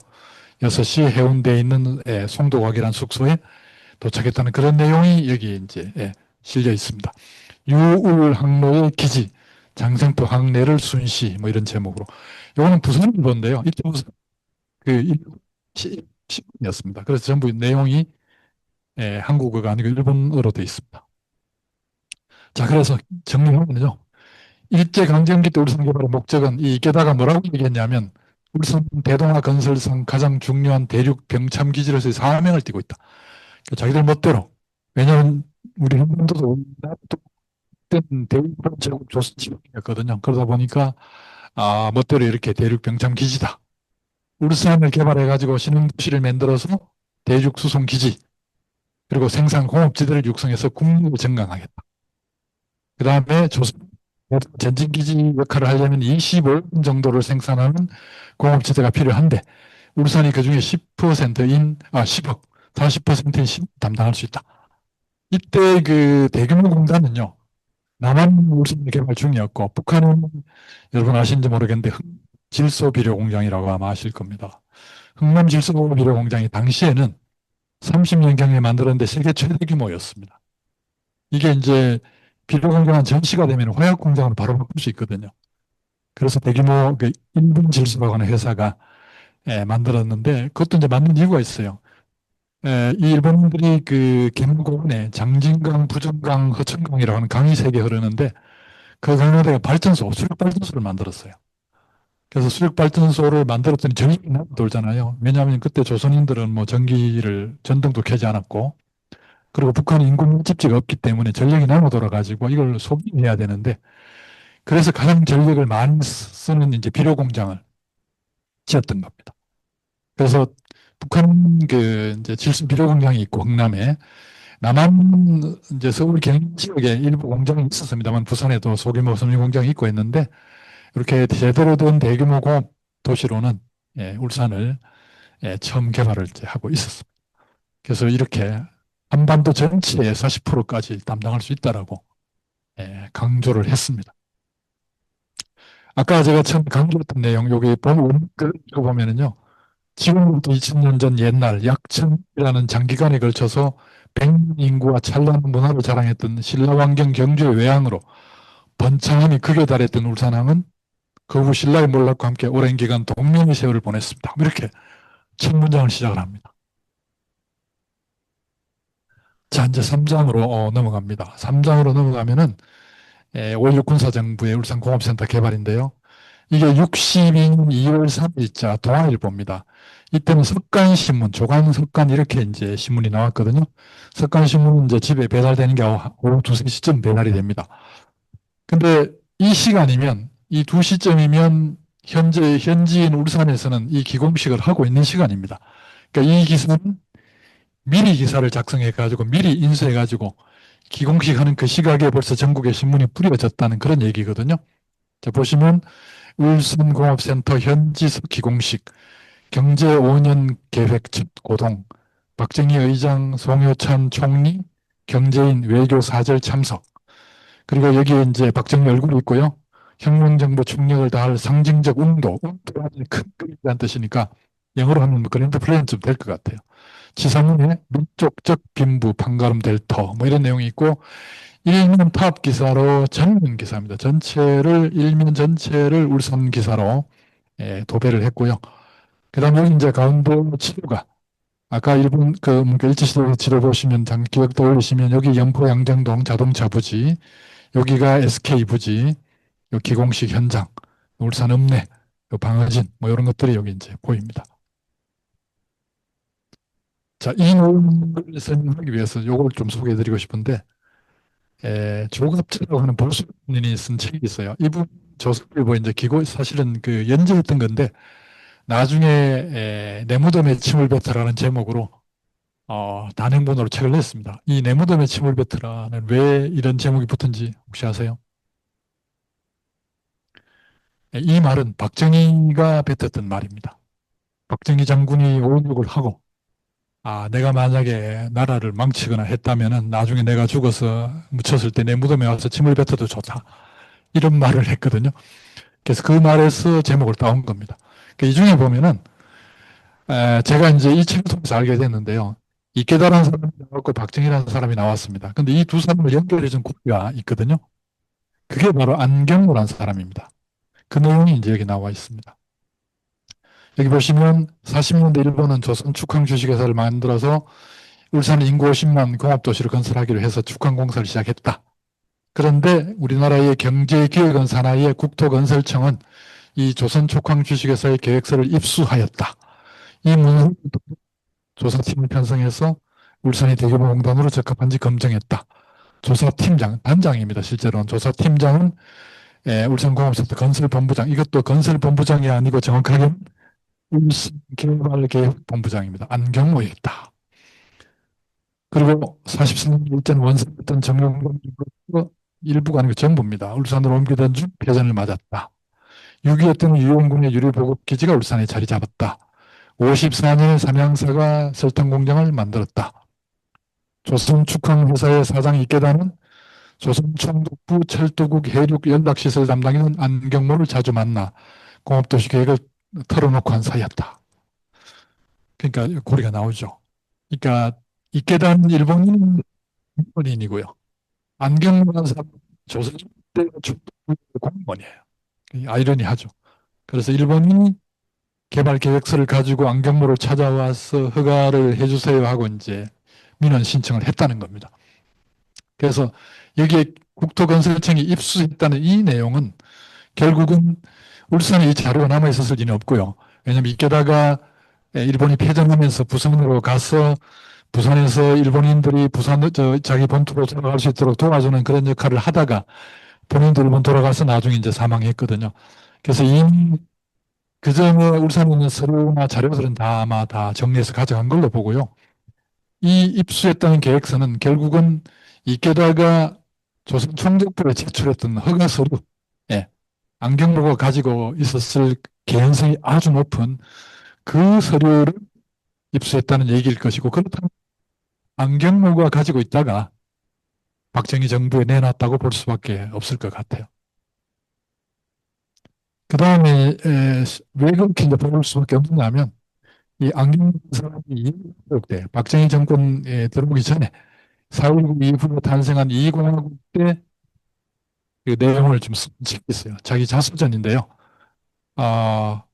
6시 해운대에 있는 송도각이라는 숙소에 도착했다는 그런 내용이 여기 이제 실려 있습니다. 유울 항로의 기지, 장생포 항내를 순시 뭐 이런 제목으로. 이거는 부산일보인데요. 이때 무슨 그 신문이었습니다. 그래서 전부 내용이 한국어가 아니고 일본어로 되어 있습니다. 자, 그래서 정리하면요. 일제강점기 때 울산 개발의 목적은 이 게다가 뭐라고 얘기했냐면 울산 대동아 건설상 가장 중요한 대륙 병참 기지로서의 사명을 띠고 있다. 그러니까 자기들 멋대로. 왜냐하면 우리 한반도도 때는 대륙 제국 조선 지역이었거든요. 그러다 보니까 멋대로 이렇게 대륙 병참 기지다. 울산을 개발해가지고 신흥도시를 만들어서 대륙 수송 기지 그리고 생산 공업지대를 육성해서 국력을 증강하겠다. 그 다음에 조선 전진기지 역할을 하려면 25원 정도를 생산하는 공업지대가 필요한데 울산이 그중에 10%인 10억, 40%인 담당할 수 있다. 이때 그 대규모 공단은요. 남한 울산 개발 중이었고 북한은 여러분 아시는지 모르겠는데 질소비료공장이라고 아마 아실 겁니다. 흥남 질소비료공장이 당시에는 30년경에 만들었는데 세계 최대 규모였습니다. 이게 이제 비료공장은 전시가 되면 화약공장으로 바로 바꿀 수 있거든요. 그래서 대규모 그 인분질소라고 하는 회사가 만들었는데 그것도 이제 만든 이유가 있어요. 이 일본인들이 그 경부고원에 장진강, 부정강, 허천강이라고 하는 강이 세 개 흐르는데 그 강에다가 발전소, 수력 발전소를 만들었어요. 그래서 수력 발전소를 만들었더니 전력이 나고 돌잖아요. 왜냐하면 그때 조선인들은 뭐 전기를 전등도 켜지 않았고 그리고 북한은 인구 밀집지가 없기 때문에 전력이 나고 돌아가지고 이걸 소비해야 되는데 그래서 가장 전력을 많이 쓰는 이제 비료 공장을 지었던 겁니다. 그래서 북한 그 이제 질소 비료 공장이 있고 흥남에 남한 이제 서울 경인 지역에 일부 공장이 있었습니다만 부산에도 소규모 섬유 공장이 있고 했는데 이렇게 제대로 된 대규모 공업 도시로는 울산을 처음 개발을 이제 하고 있었습니다. 그래서 이렇게 한반도 전체의 40%까지 담당할 수 있다라고 강조를 했습니다. 아까 제가 처음 강조했던 내용 여기 보면 보면은요. 지금부터 2000년 전 옛날 약천이라는 장기간에 걸쳐서 백년 인구와 찬란한 문화를 자랑했던 신라왕경 경주의 외항으로 번창함이 극에 달했던 울산항은 그 후 신라의 몰락과 함께 오랜 기간 동명의 세월을 보냈습니다. 이렇게 첫 문장을 시작을 합니다. 자, 이제 3장으로 넘어갑니다. 3장으로 넘어가면은 5.16 군사정부의 울산공업센터 개발인데요. 이게 62년 2월 3일자 동아일보입니다. 이때는 석간신문, 조간석간 이렇게 이제 신문이 나왔거든요. 석간신문은 이제 집에 배달되는 게 오후 2, 3시쯤 배달이 됩니다. 근데 이 시간이면, 이 2시쯤이면 현재 현지인 울산에서는 이 기공식을 하고 있는 시간입니다. 그러니까 이 기사는 미리 기사를 작성해가지고 미리 인수해가지고 기공식 하는 그 시각에 벌써 전국에 신문이 뿌려졌다는 그런 얘기거든요. 자, 보시면 울산공업센터 현지석 기공식, 경제 5년 계획 첫 고동, 박정희 의장, 송효찬 총리, 경제인 외교 사절 참석. 그리고 여기에 이제 박정희 얼굴이 있고요. 혁명정부 총력을 다할 상징적 운도, 운도라는 큰 그림이라는 뜻이니까 영어로 하면 그랜드 플랜 좀 될 것 같아요. 지상문에 민족적 빈부, 판가름 델터 뭐 이런 내용이 있고 일면 파업 기사로 전면 기사입니다. 일면 전체를 울산 기사로 도배를 했고요. 그 다음에 여기 이제 가운데 치료가 아까 일본 그 일제시대 치료 보시면 기억 떠올리시면 여기 영포 양정동 자동차 부지, 여기가 SK 부지, 요 기공식 현장, 울산 읍내, 요 방어진 뭐 이런 것들이 여기 이제 보입니다. 자, 이 내용을 설명하기 위해서 요걸 좀 소개해드리고 싶은데 조갑재라고 하는 보수인이 쓴 책이 있어요. 이분 조선일보 이제 기고 사실은 그 연재했던 건데 나중에 내 무덤에 침을 뱉어라는 제목으로 단행본으로 책을 냈습니다. 이 내 무덤에 침을 뱉어라는 왜 이런 제목이 붙은지 혹시 아세요? 이 말은 박정희가 뱉었던 말입니다. 박정희 장군이 5.16을 하고 내가 만약에 나라를 망치거나 했다면은 나중에 내가 죽어서 묻혔을 때 내 무덤에 와서 침을 뱉어도 좋다. 이런 말을 했거든요. 그래서 그 말에서 제목을 따온 겁니다. 이 중에 보면은 제가 이제 이 책을 통해서 알게 됐는데요. 이케다라는 사람이 나왔고 박정희라는 사람이 나왔습니다. 근데 이 두 사람을 연결해준 고리가 있거든요. 그게 바로 안경무라는 사람입니다. 그 내용이 이제 여기 나와 있습니다. 여기 보시면 40년대 일본은 조선 축항 주식회사를 만들어서 울산에 인구 50만 공업도시를 건설하기로 해서 축항공사를 시작했다. 그런데 우리나라의 경제기획원 산하의 국토건설청은 이 조선 촉항 주식회사의 계획서를 입수하였다. 이 문서를 조사팀을 편성해서 울산이 대규모 공단으로 적합한지 검증했다. 조사팀장, 단장입니다. 실제로는 조사팀장은 울산공업센터 건설본부장, 이것도 건설본부장이 아니고 정확하게 울산개발계획본부장입니다. 안경모였다. 그리고 43년 일전 원산했던 정용돈 일부가 아니고 전부입니다. 울산으로 옮기던 중 패전을 맞았다. 6.25 때는 유용군의 유류보급기지가 울산에 자리 잡았다. 54년에 삼양사가 설탕공장을 만들었다. 조선축항회사의 사장이 있게다는 조선총독부 철도국 해륙 연락시설 담당인은 안경모를 자주 만나 공업도시 계획을 털어놓고 한 사이였다. 그러니까 고리가 나오죠. 그러니까 있게다는 일본인이고요. 안경모라는 사람 조선 때 총독부 공무원이에요. 아이러니하죠. 그래서 일본인이 개발 계획서를 가지고 안경모를 찾아와서 허가를 해주세요 하고 이제 민원 신청을 했다는 겁니다. 그래서 여기에 국토건설청이 입수했다는 이 내용은 결국은 울산에 이 자료가 남아 있었을 리는 없고요. 왜냐하면 이게다가 일본이 패전하면서 부산으로 가서 부산에서 일본인들이 자기 본토로 돌아갈 수 있도록 도와주는 그런 역할을 하다가 본인도 일본 돌아가서 나중에 이제 사망했거든요. 그래서 이미 그 전에 울산에 있는 서류나 자료들은 다 아마 다 정리해서 가져간 걸로 보고요. 이 입수했다는 계획서는 결국은 이게다가 조선 총독부에 제출했던 허가 서류, 예, 안경모가 가지고 있었을 개연성이 아주 높은 그 서류를 입수했다는 얘기일 것이고, 그렇다면 안경모가 가지고 있다가 박정희 정부에 내놨다고 볼 수밖에 없을 것 같아요. 그 다음에 왜 그렇게 이제 볼 수밖에 없느냐면 이 안경모 사람이 때 박정희 정권에 들어오기 전에 4.19 이후에 탄생한 이공화국 때 그 내용을 좀 적고 있어요. 자기 자서전인데요. 아,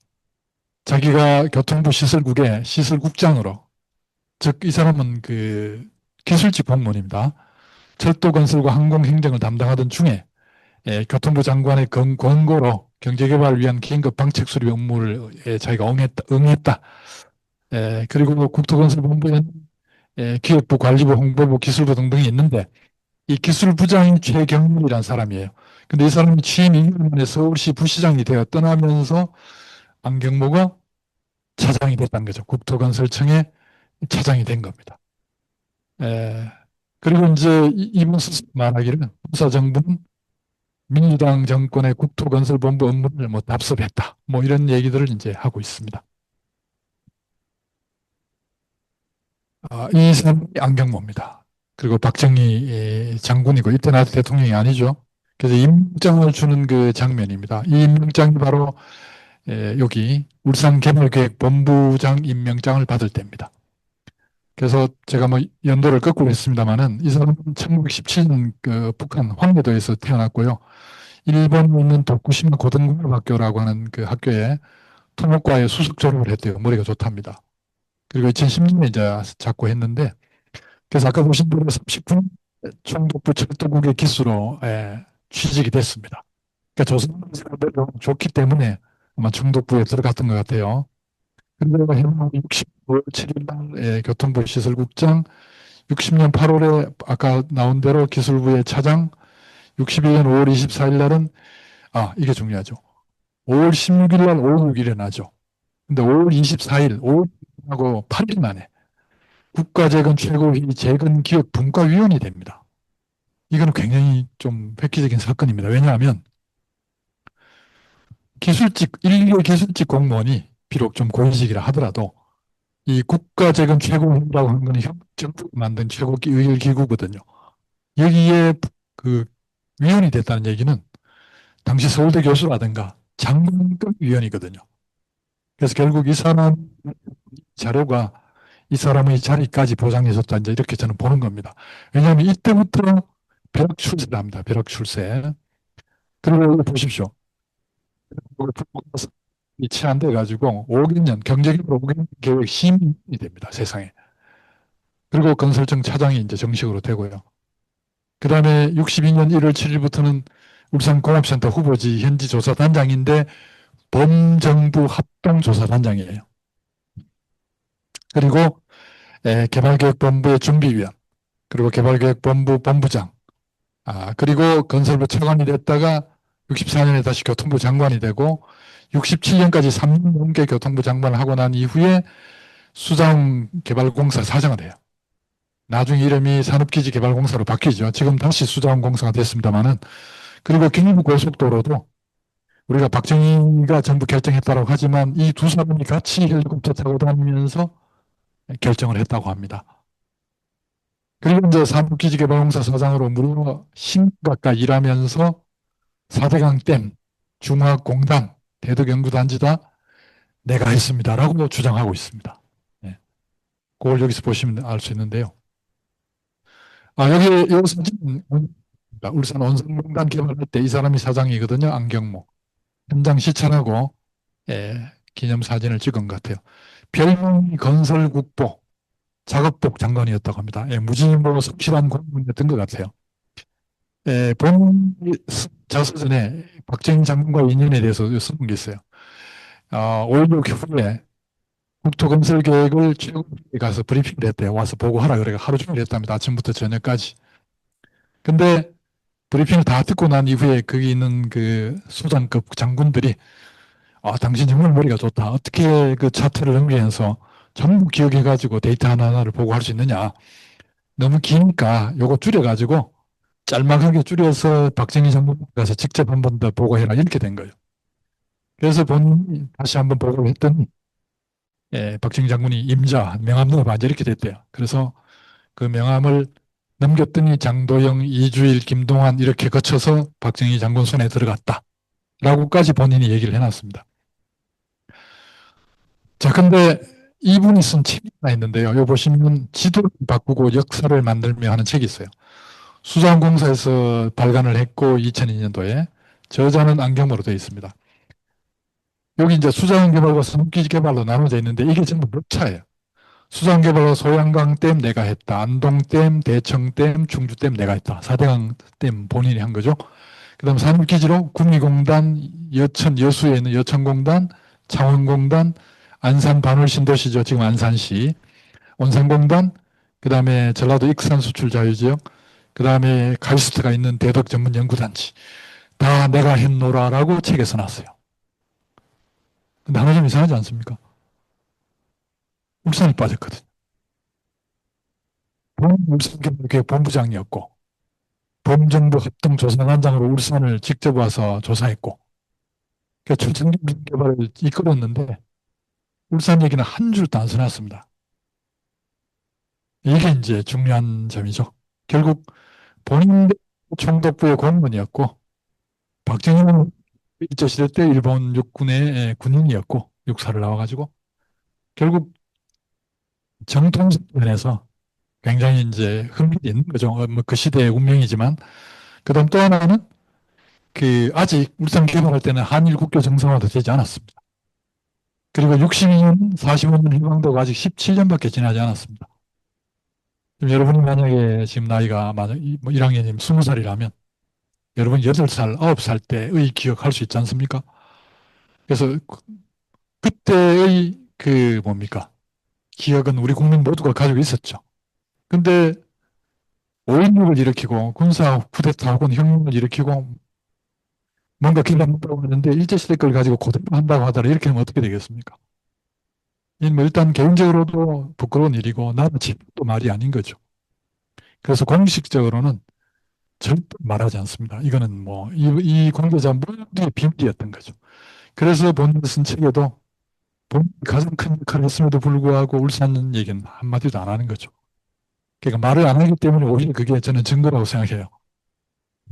자기가 교통부 시설국의 시설국장으로, 즉 이 사람은 그 기술직 공무원입니다. 철도 건설과 항공 행정을 담당하던 중에 교통부 장관의 권고로 경제개발을 위한 긴급 방책 수립 업무를 자기가 응했다. 그리고 국토건설본부에는 기획부, 관리부, 홍보부, 기술부 등등이 있는데 이 기술부장이 최경렬이라는 사람이에요. 근데 이 사람이 취임 2년 만에 서울시 부시장이 되어 떠나면서 안경모가 차장이 됐다는 거죠. 국토건설청의 차장이 된 겁니다. 에, 그리고 이제 이분 스스로 말하기를 군사정부는 민주당 정권의 국토건설본부 업무를 뭐 답습했다. 뭐 이런 얘기들을 이제 하고 있습니다. 이 사람이 안경모입니다. 그리고 박정희 장군이고 이때는 아직 대통령이 아니죠. 그래서 임명장을 주는 그 장면입니다. 이 임명장이 바로 여기 울산개발계획본부장 임명장을 받을 때입니다. 그래서 제가 뭐 연도를 거꾸로 했습니다만은 이 사람은 1917년 그 북한 황해도에서 태어났고요. 일본에 있는 도쿠시마 고등공업학교라고 하는 그 학교에 토목과에 수석 졸업을 했대요. 머리가 좋답니다. 그리고 2010년에 이제 작고 했는데, 그래서 아까 보신 대로 39년 총독부 철도국의 기수로 취직이 됐습니다. 그러니까 조선사람들이 좋기 때문에 아마 총독부에 들어갔던 것 같아요. 그리고 해방 65월 7일 날 교통부 시설국장, 60년 8월에 아까 나온 대로 기술부의 차장, 61년 5월 24일 날은 이게 중요하죠. 5월 16일 날 5.16이 일어나죠. 근데 5월 24일, 5일하고 8일 만에 국가재건 최고위 재건기업 분과위원이 됩니다. 이거는 굉장히 좀 획기적인 사건입니다. 왜냐하면 일개 기술직 공무원이 비록 좀 고위직이라 하더라도 이 국가재건 최고위라고 하는 건 정부가 만든 최고기구거든요. 여기에 그 위원이 됐다는 얘기는 당시 서울대 교수라든가 장관급 위원이거든요. 그래서 결국 이 사람 자료가 이 사람의 자리까지 보장해줬다, 이제 이렇게 저는 보는 겁니다. 왜냐하면 이때부터 벼락 출세를 합니다. 벼락 출세. 그리고 여기 보십시오. 이 체안돼 가지고 5개년 경제개발 5개년 계획 시민이 됩니다. 세상에. 그리고 건설청 차장이 이제 정식으로 되고요. 그 다음에 62년 1월 7일부터는 울산공업센터 후보지 현지 조사단장인데 범정부 합동조사단장이에요. 그리고 개발계획본부의 준비위원, 그리고 개발계획본부 본부장, 그리고 건설부 차관이 됐다가 64년에 다시 교통부 장관이 되고 67년까지 3년 넘게 교통부 장관을 하고 난 이후에 수자원개발공사 사장을 해요. 나중에 이름이 산업기지개발공사로 바뀌죠. 지금 다시 수자원공사가 됐습니다만은. 그리고 경부고속도로도 우리가 박정희가 전부 결정했다고 하지만 이 두 사람이 같이 헬리콥터 타고 다니면서 결정을 했다고 합니다. 그리고 이제 산업기지개발공사 사장으로 무려 10년 가까이 일하면서 4대강 댐, 중화공단, 대덕연구단지 다 내가 했습니다라고 주장하고 있습니다. 네. 그걸 여기서 보시면 알 수 있는데요. 여기 사진은 울산 원성공단 개발할 때 이 사람이 사장이거든요. 안경모. 현장 시찰하고 기념사진을 찍은 것 같아요. 별명이 건설국보, 작업복 장관이었다고 합니다. 예, 무지 뭐 성실한 공무원이었던 것 같아요. 예, 본 자서전에 박정희 장관과 인연에 대해서 쓰는 게 있어요. 5.16 후에 국토건설 계획을 최고위에 가서 브리핑을 했대요. 와서 보고하라 그래가 하루 종일 했답니다. 아침부터 저녁까지. 근데 브리핑을 다 듣고 난 이후에 거기 있는 그 소장급 장군들이 당신 정말 머리가 좋다. 어떻게 그 차트를 넘기면서 전부 기억해가지고 데이터 하나하나를 보고할 수 있느냐. 너무 기니까 요거 줄여가지고 짤막하게 줄여서 박정희 장군 가서 직접 한 번 더 보고해라. 이렇게 된 거예요. 그래서 본인이 다시 한번 보고를 했더니 박정희 장군이 임자, 명함 넣어봐. 이렇게 됐대요. 그래서 그 명함을 넘겼더니 장도영, 이주일, 김동완 이렇게 거쳐서 박정희 장군 손에 들어갔다. 라고까지 본인이 얘기를 해놨습니다. 자, 근데 이분이 쓴 책이 하나 있는데요. 여기 보시면 지도를 바꾸고 역사를 만들며 하는 책이 있어요. 수자원공사에서 발간을 했고 2002년도에 저자는 안경모로 되어 있습니다. 여기 이제 수자원 개발과 선기지 개발로 나눠져 있는데 이게 전부 목차예요. 수자원 개발과 소양강댐 내가 했다. 안동댐, 대청댐, 충주댐 내가 했다. 4대강댐 본인이 한 거죠. 그 다음 산업기지로 구미공단, 여천, 여수에 있는 여천공단, 창원공단, 안산 반월신도시죠. 지금 안산시. 온산공단, 그 다음에 전라도 익산 수출 자유지역, 그 다음에 카이스트가 있는 대덕 전문 연구단지. 다 내가 했노라라고 책에 써놨어요. 근데 하나 좀 이상하지 않습니까? 울산이 빠졌거든요. 울산경북의 본부장이었고, 범정부 합동조사단장으로 울산을 직접 와서 조사했고, 그러니까 초청경 개발을 이끌었는데, 울산 얘기는 한 줄도 안 써놨습니다. 이게 이제 중요한 점이죠. 결국 본인 총독부의 공무원이었고, 박정희는 일제시대 때 일본 육군의 군인이었고, 육사를 나와가지고, 결국 정통면에서 굉장히 이제 흥미가 있는 거죠. 뭐 그 시대의 운명이지만, 그 다음 또 하나는 아직 울산 개발할 때는 한일 국교 정상화도 되지 않았습니다. 그리고 62년, 45년 해방되고 아직 17년밖에 지나지 않았습니다. 여러분이 만약에 지금 나이가 만약 뭐 1학년이면 20살이라면 여러분 8살, 9살 때의 기억할 수 있지 않습니까? 그래서 그때의 뭡니까? 기억은 우리 국민 모두가 가지고 있었죠. 근데 5.16을 일으키고 군사 쿠데타 혹은 혁명을 일으키고 뭔가 기반한다고 하는데 일제시대 걸 가지고 그대로 한다고 하더라. 이렇게 하면 어떻게 되겠습니까? 뭐 일단 개인적으로도 부끄러운 일이고 나는 지금도 말이 아닌 거죠. 그래서 공식적으로는 절대 말하지 않습니다. 이거는 뭐 이 관계자 모두의 비밀이었던 거죠. 그래서 본인이 쓴 책에도 본인이 가장 큰 역할을 했음에도 불구하고 울산 얘기는 한마디도 안 하는 거죠. 그러니까 말을 안 하기 때문에 오히려 그게 저는 증거라고 생각해요.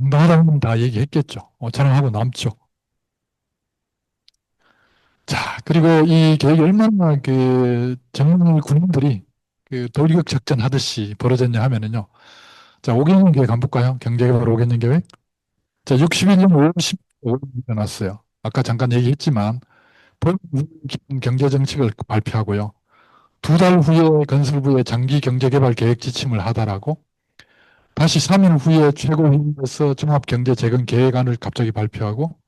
응당하다면 다 얘기했겠죠. 자랑하고 남죠. 자, 그리고 이 계획이 얼마나 정말 군인들이 돌격 작전 하듯이 벌어졌냐 하면은요. 자, 5개년 계획 한번 볼까요? 경제개발 5개년 계획. 자, 61년 5월 15일 일어났어요. 아까 잠깐 얘기했지만 경제정책을 발표하고요. 2달 후에 건설부에 장기 경제개발 계획 지침을 하다라고 다시 3일 후에 최고회의에서 종합경제재건 계획안을 갑자기 발표하고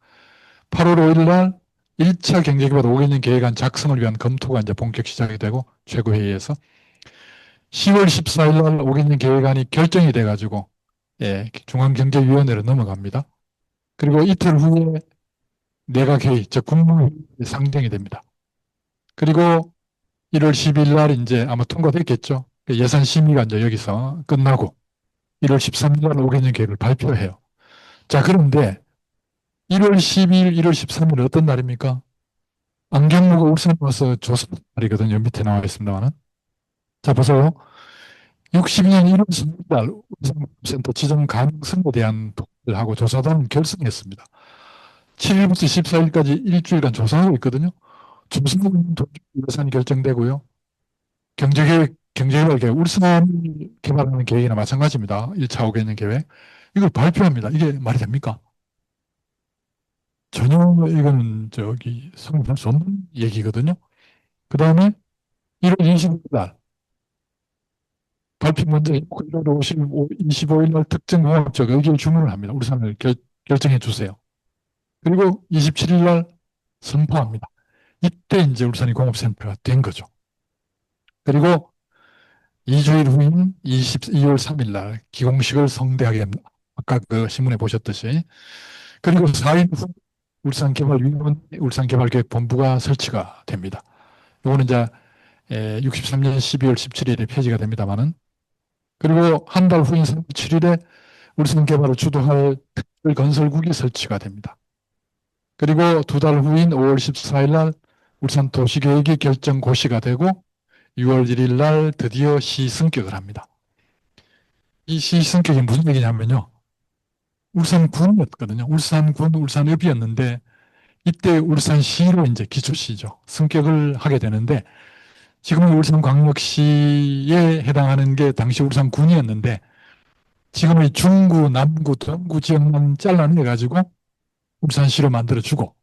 8월 5일 날 1차 경제개발 5개년 계획안 작성을 위한 검토가 이제 본격 시작이 되고 최고회의에서 10월 14일 날 5개년 계획안이 결정이 돼가지고 중앙경제위원회로 넘어갑니다. 그리고 이틀 후에 내각회의, 즉 국무회의 상정이 됩니다. 그리고 1월 10일 날 이제 아마 통과됐겠죠. 예산 심의가 이제 여기서 끝나고 1월 13일 날 5개년 계획을 발표해요. 자, 그런데 1월 10일, 1월 13일 어떤 날입니까? 안경무가 울산에 와서 조사한 날이거든요. 밑에 나와 있습니다만은. 자, 보세요. 62년 1월 3일 날 울산센터 지정 가능성에 대한 통계를 하고 조사단은 결성했습니다. 7일부터 14일까지 일주일간 조사하고 있거든요. 조사는 예산이 결정되고요. 경제개발 계획, 울산을 개발하는 계획이나 마찬가지입니다. 1차 5개년 계획. 이걸 발표합니다. 이게 말이 됩니까? 전혀 이거는 성립할 수 없는 얘기거든요. 그 다음에 1월 25일 날 발표 문제 1월 25일 날 특정 공업적 의결 주문을 합니다. 울산을 결정해 주세요. 그리고 27일 날 선포합니다. 이때 이제 울산이 공업센터가 된 거죠. 그리고 2주일 후인 2월 3일 날 기공식을 성대하게 합니다. 아까 그 신문에 보셨듯이. 그리고 4일 후 울산개발위원, 울산개발계획본부가 설치가 됩니다. 이거는 이제 63년 12월 17일에 폐지가 됩니다만은. 그리고 한 달 후인 3월 7일에 울산개발을 주도할 특별건설국이 설치가 됩니다. 그리고 두 달 후인 5월 14일 날 울산 도시계획이 결정고시가 되고 6월 1일 날 드디어 시승격을 합니다. 이 시승격이 무슨 얘기냐면요. 울산군이었거든요. 울산군, 울산읍이었는데 이때 울산시로 이제 기초시죠. 승격을 하게 되는데 지금은 울산광역시에 해당하는 게 당시 울산군이었는데 지금의 중구, 남구, 동구 지역만 잘라내가지고 울산시로 만들어주고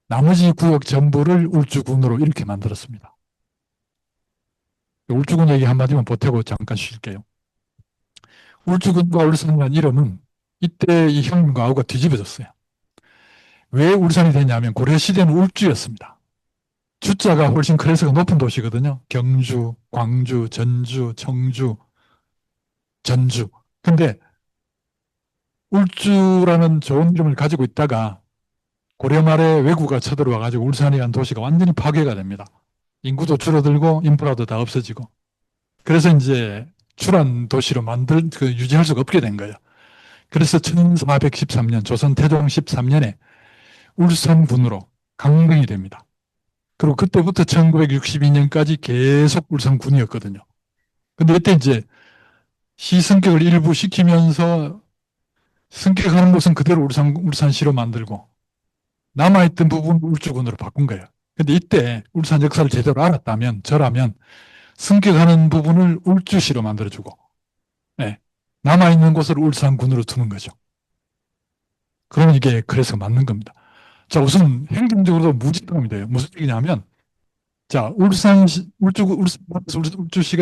나머지 구역 전부를 울주군으로 이렇게 만들었습니다. 울주군 얘기 한마디만 보태고 잠깐 쉴게요. 울주군과 울산이라는 이름은 이때 이 형님과 아우가 뒤집어졌어요. 왜 울산이 됐냐면 고려시대는 울주였습니다. 주자가 훨씬 클래스가 높은 도시거든요. 경주, 광주, 전주, 청주, 전주. 근데 울주라는 좋은 이름을 가지고 있다가 고려 말에 왜구가 쳐들어와가지고 울산이라는 도시가 완전히 파괴가 됩니다. 인구도 줄어들고 인프라도 다 없어지고. 그래서 이제 출한 도시로 유지할 수가 없게 된 거예요. 그래서 1413년, 조선 태종 13년에 울산군으로 강등이 됩니다. 그리고 그때부터 1962년까지 계속 울산군이었거든요. 근데 이때 이제 시승격을 일부 시키면서 승격하는 곳은 그대로 울산시로 만들고 남아있던 부분 울주군으로 바꾼 거예요. 근데 이때 울산 역사를 제대로 알았다면 저라면 승격하는 부분을 울주시로 만들어주고 네. 남아있는 곳을 울산군으로 두는 거죠. 그러면 이게 그래서 맞는 겁니다. 자, 우선 행정적으로도 무지성이 돼요. 무슨 얘기냐면 자, 울주시가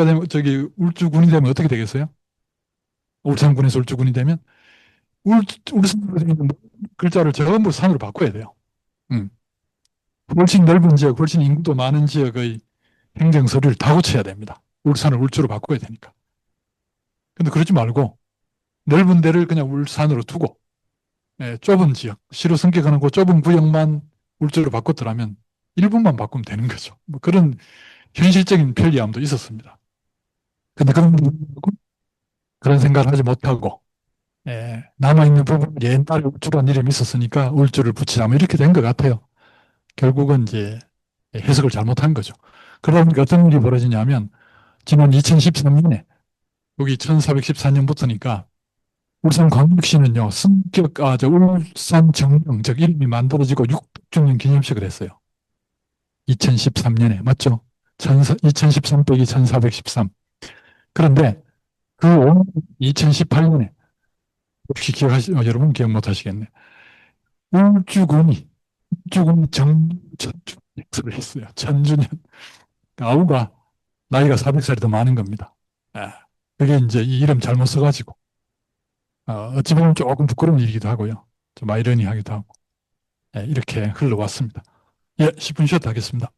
되면, 울주군이 되면 어떻게 되겠어요? 울산군에서 울주군이 되면, 울산군에 있는 글자를 전부 산으로 바꿔야 돼요. 음. 훨씬 넓은 지역, 훨씬 인구도 많은 지역의 행정 서류를 다 고쳐야 됩니다. 울산을 울주로 바꿔야 되니까. 근데 그러지 말고, 넓은 데를 그냥 울산으로 두고, 좁은 지역, 시로 승격하는 그 좁은 구역만 울주로 바꿨더라면, 일부만 바꾸면 되는 거죠. 뭐 그런 현실적인 편리함도 있었습니다. 근데 그런 생각을 하지 못하고, 남아있는 부분 옛날에 울주라는 이름이 있었으니까 울주를 붙이자 뭐 이렇게 된 것 같아요. 결국은 이제 해석을 잘못한 거죠. 그러다 보니까 어떤 일이 벌어지냐면 지난 2013년에 여기 1414년부터니까 울산광역시는요 울산정령 즉 이름이 만들어지고 600주년 기념식을 했어요. 2013년에 맞죠? 2013 빼기 1413. 그런데 그 2018년에 혹시 여러분 기억 못 하시겠네. 울주군이 천주년 을 했어요. 천주년. 아우가 나이가 400살이 더 많은 겁니다. 그게 이제 이 이름 잘못 써가지고, 어찌 보면 조금 부끄러운 일이기도 하고요. 좀 아이러니하기도 하고, 이렇게 흘러왔습니다. 10분 쉬었다 하겠습니다.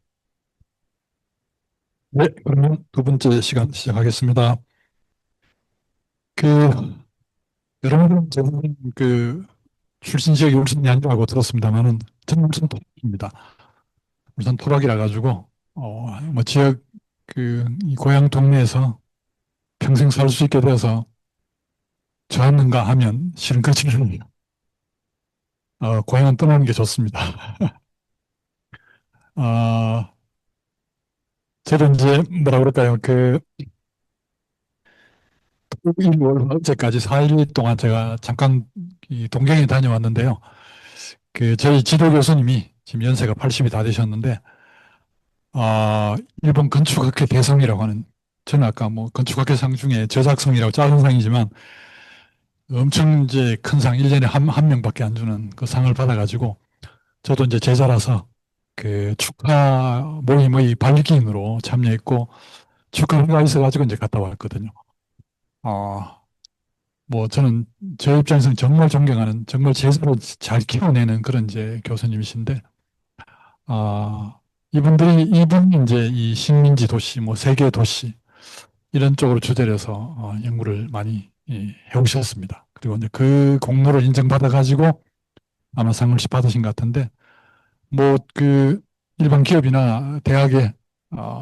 네, 그러면 두 번째 시간 시작하겠습니다. 여러분들은 출신 지역이 울산이 아니라고 들었습니다만은, 저는 울산 토박입니다. 울산 토박이라 가지고, 뭐 지역, 이 고향 동네에서 평생 살 수 있게 되어서 좋았는가 하면 실은 그렇지는 않아요. 고향은 떠나는 게 좋습니다. 어, 제가 이제 뭐라 그럴까요? 토일 월 어제까지 4일 동안 제가 잠깐 이 동경에 다녀왔는데요. 저희 지도 교수님이 지금 연세가 80이 다 되셨는데, 일본 건축학회 대상이라고 하는, 저는 아까 뭐 건축학회상 중에 저작상이라고 작은 상이지만 엄청 이제 큰 상, 1년에 한 명밖에 안 주는 그 상을 받아가지고 저도 이제 제자라서 그 축하 모임의 발기인으로 참여했고 축하회가 있어가지고 이제 갔다 왔거든요. 어, 뭐 저는 제 입장에서는 정말 존경하는 정말 제자로 잘 키워내는 그런 이제 교수님이신데 이분이 이제 이 식민지 도시, 뭐 세계 도시 이런 쪽으로 주제를 해서 연구를 많이 해오셨습니다. 그리고 이제 그 공로를 인정받아가지고 아마 상을 받으신 것 같은데 뭐 그 일반 기업이나 대학에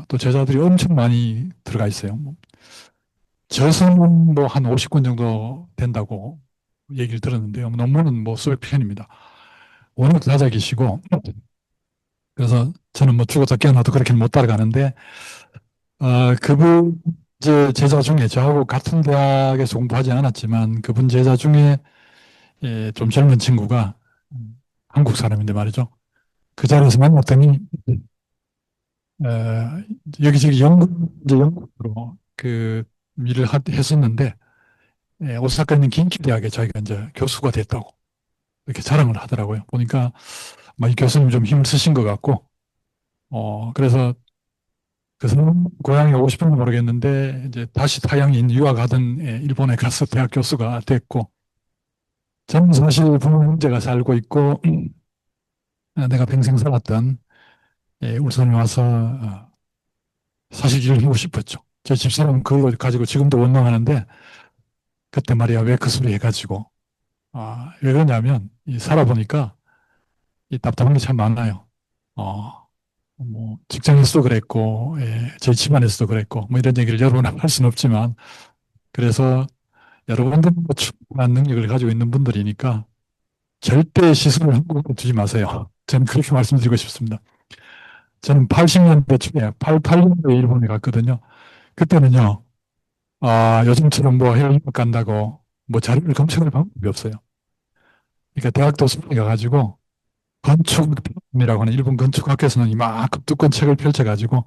또 제자들이 엄청 많이 들어가 있어요. 뭐 저서는 뭐 한 50권 정도 된다고 얘기를 들었는데요. 논문은 뭐 수백 편입니다. 워낙 다작이시고 그래서 저는 뭐 죽어서 깨어나도 그렇게는 못 따라가는데 그분 이제 제자 중에 저하고 같은 대학에서 공부하지 않았지만 그분 제자 중에 좀 젊은 친구가 한국 사람인데 말이죠. 그 자리에서 만났더니 어, 여기저기 이제 영국으로 그 일을 했었는데 오사카에 있는 긴키 대학에 자기가 이제 교수가 됐다고 이렇게 자랑을 하더라고요. 보니까 이 교수님 좀 힘을 쓰신 것 같고 그래서 그 사람 고향에 오고 싶은지 모르겠는데 이제 다시 타향인 유학하던 일본에 가서 대학 교수가 됐고 저는 사실 부모 형제가 살고 있고 내가 평생 살았던 울산에 와서 사실 일을 하고 싶었죠. 제 집사람은 그걸 가지고 지금도 원망하는데 그때 말이야 왜 그 소리 해가지고 왜 그러냐면 살아보니까 이 답답한 게 참 많아요. 뭐 직장에서도 그랬고 저희 집안에서도 그랬고 뭐 이런 얘기를 여러 번 할 수는 없지만 그래서 여러분들은 뭐 충분한 능력을 가지고 있는 분들이니까 절대 시선을 한국으로 두지 마세요. 저는 그렇게 말씀드리고 싶습니다. 저는 80년대 초에 88년도에 일본에 갔거든요. 그때는요, 요즘처럼 뭐 해외 유학 간다고 뭐 자료를 검색할 방법이 없어요. 그러니까 대학 도서관에 가가지고 건축이라고 하는 일본 건축학회에서는 이만큼 두꺼운 책을 펼쳐가지고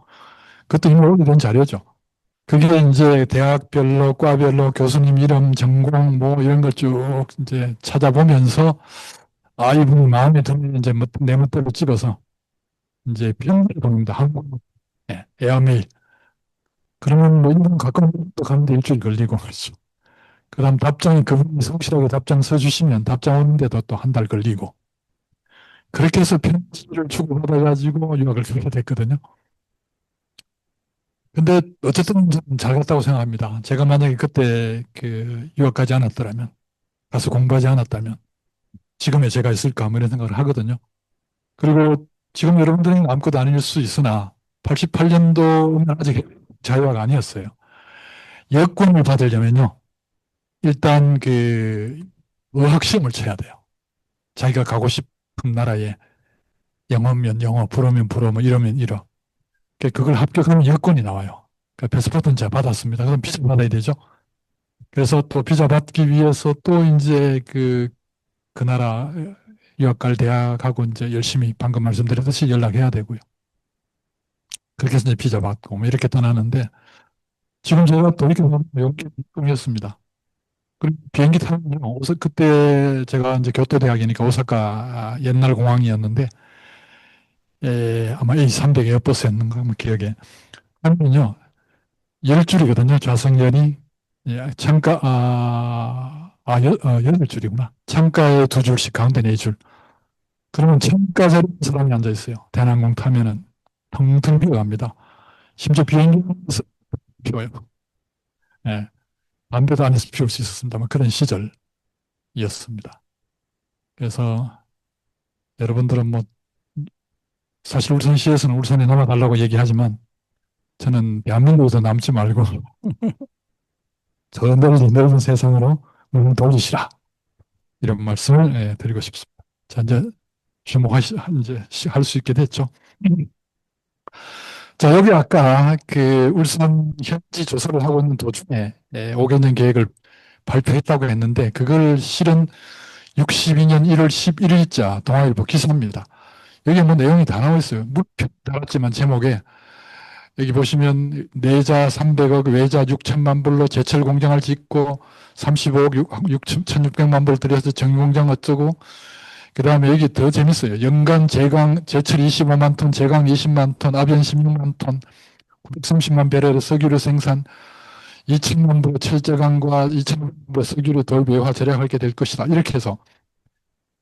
그것도 이미 오래된 자료죠. 그게 이제 대학별로, 과별로 교수님 이름, 전공 뭐 이런 걸 쭉 이제 찾아보면서 이분이 마음에 들면 이제 내 멋대로 찍어서 이제 편지를 보냅니다. 한국 에어메일. 그러면 뭐 일본 가까운 곳도 가는데 일주일 걸리고 그렇죠. 그다음 답장이 그분이 성실하게 답장 써주시면 답장 오는데도 또 한 달 걸리고 그렇게 해서 편지를 주고받아가지고 유학을 가게 됐거든요. 근데 어쨌든 저는 잘 갔다고 생각합니다. 제가 만약에 그때 그 유학 가지 않았더라면 가서 공부하지 않았다면 지금의 제가 있을까 뭐 이런 생각을 하거든요. 그리고 지금 여러분들은 아무것도 아닐 수 있으나 88년도는 아직 자유화가 아니었어요. 여권을 받으려면요. 일단 그 어학 시험을 쳐야 돼요. 자기가 가고 싶은 나라에 영어면 영어, 불어면 불어, 뭐 이러면 이러. 그걸 합격하면 여권이 나와요. 그 패스포트는 제가 받았습니다. 그럼 비자 받아야 되죠. 그래서 또 비자 받기 위해서 또 이제 그 나라 유학 갈 대학하고 이제 열심히 방금 말씀드렸듯이 연락해야 되고요. 그렇게 해서 이제 비자 받고 뭐 이렇게 떠나는데 지금 제가 돌이켜보면 여기 꿈이었습니다. 그리고 비행기 타면요. 그때 제가 이제 교토대학이니까 오사카 옛날 공항이었는데 아마 A300 에어버스였는가 뭐 기억에 하면요. 10줄이거든요. 좌석열이 창가 여덟 줄이구나. 창가에 두 줄씩 가운데 네 줄. 그러면 창가 자리에 사람이 앉아 있어요. 대한항공 타면은 텅텅 비어갑니다. 심지어 비행기에서 비워요. 예, 담배도 안에서 피울 수 있었습니다. 뭐 그런 시절이었습니다. 그래서 여러분들은 뭐 사실 울산시에서는 울산에 남아달라고 얘기하지만 저는 대한민국에서 남지 말고 저 넓은 넓은 세상으로 문을 돌리시라 이런 말씀을 드리고 싶습니다. 자 이제 이제 할 수 있게 됐죠. 자 여기 아까 그 울산 현지 조사를 하고 있는 도중에 5개년 계획을 발표했다고 했는데 그걸 실은 62년 1월 11일자 동아일보 기사입니다. 여기 뭐 내용이 다 나와 있어요. 물표 달았지만 제목에 여기 보시면 내자 300억, 외자 6천만 불로 제철 공장을 짓고 35억 1,600만 불 들여서 정유공장 어쩌고 그 다음에 여기 더 재밌어요. 연간 제철 25만 톤, 제강 20만 톤, 압연 16만 톤, 930만 배럴의 석유를 생산, 2천만 부 철제강과 2천만 부 석유를 더 외화 절약하게 될 것이다. 이렇게 해서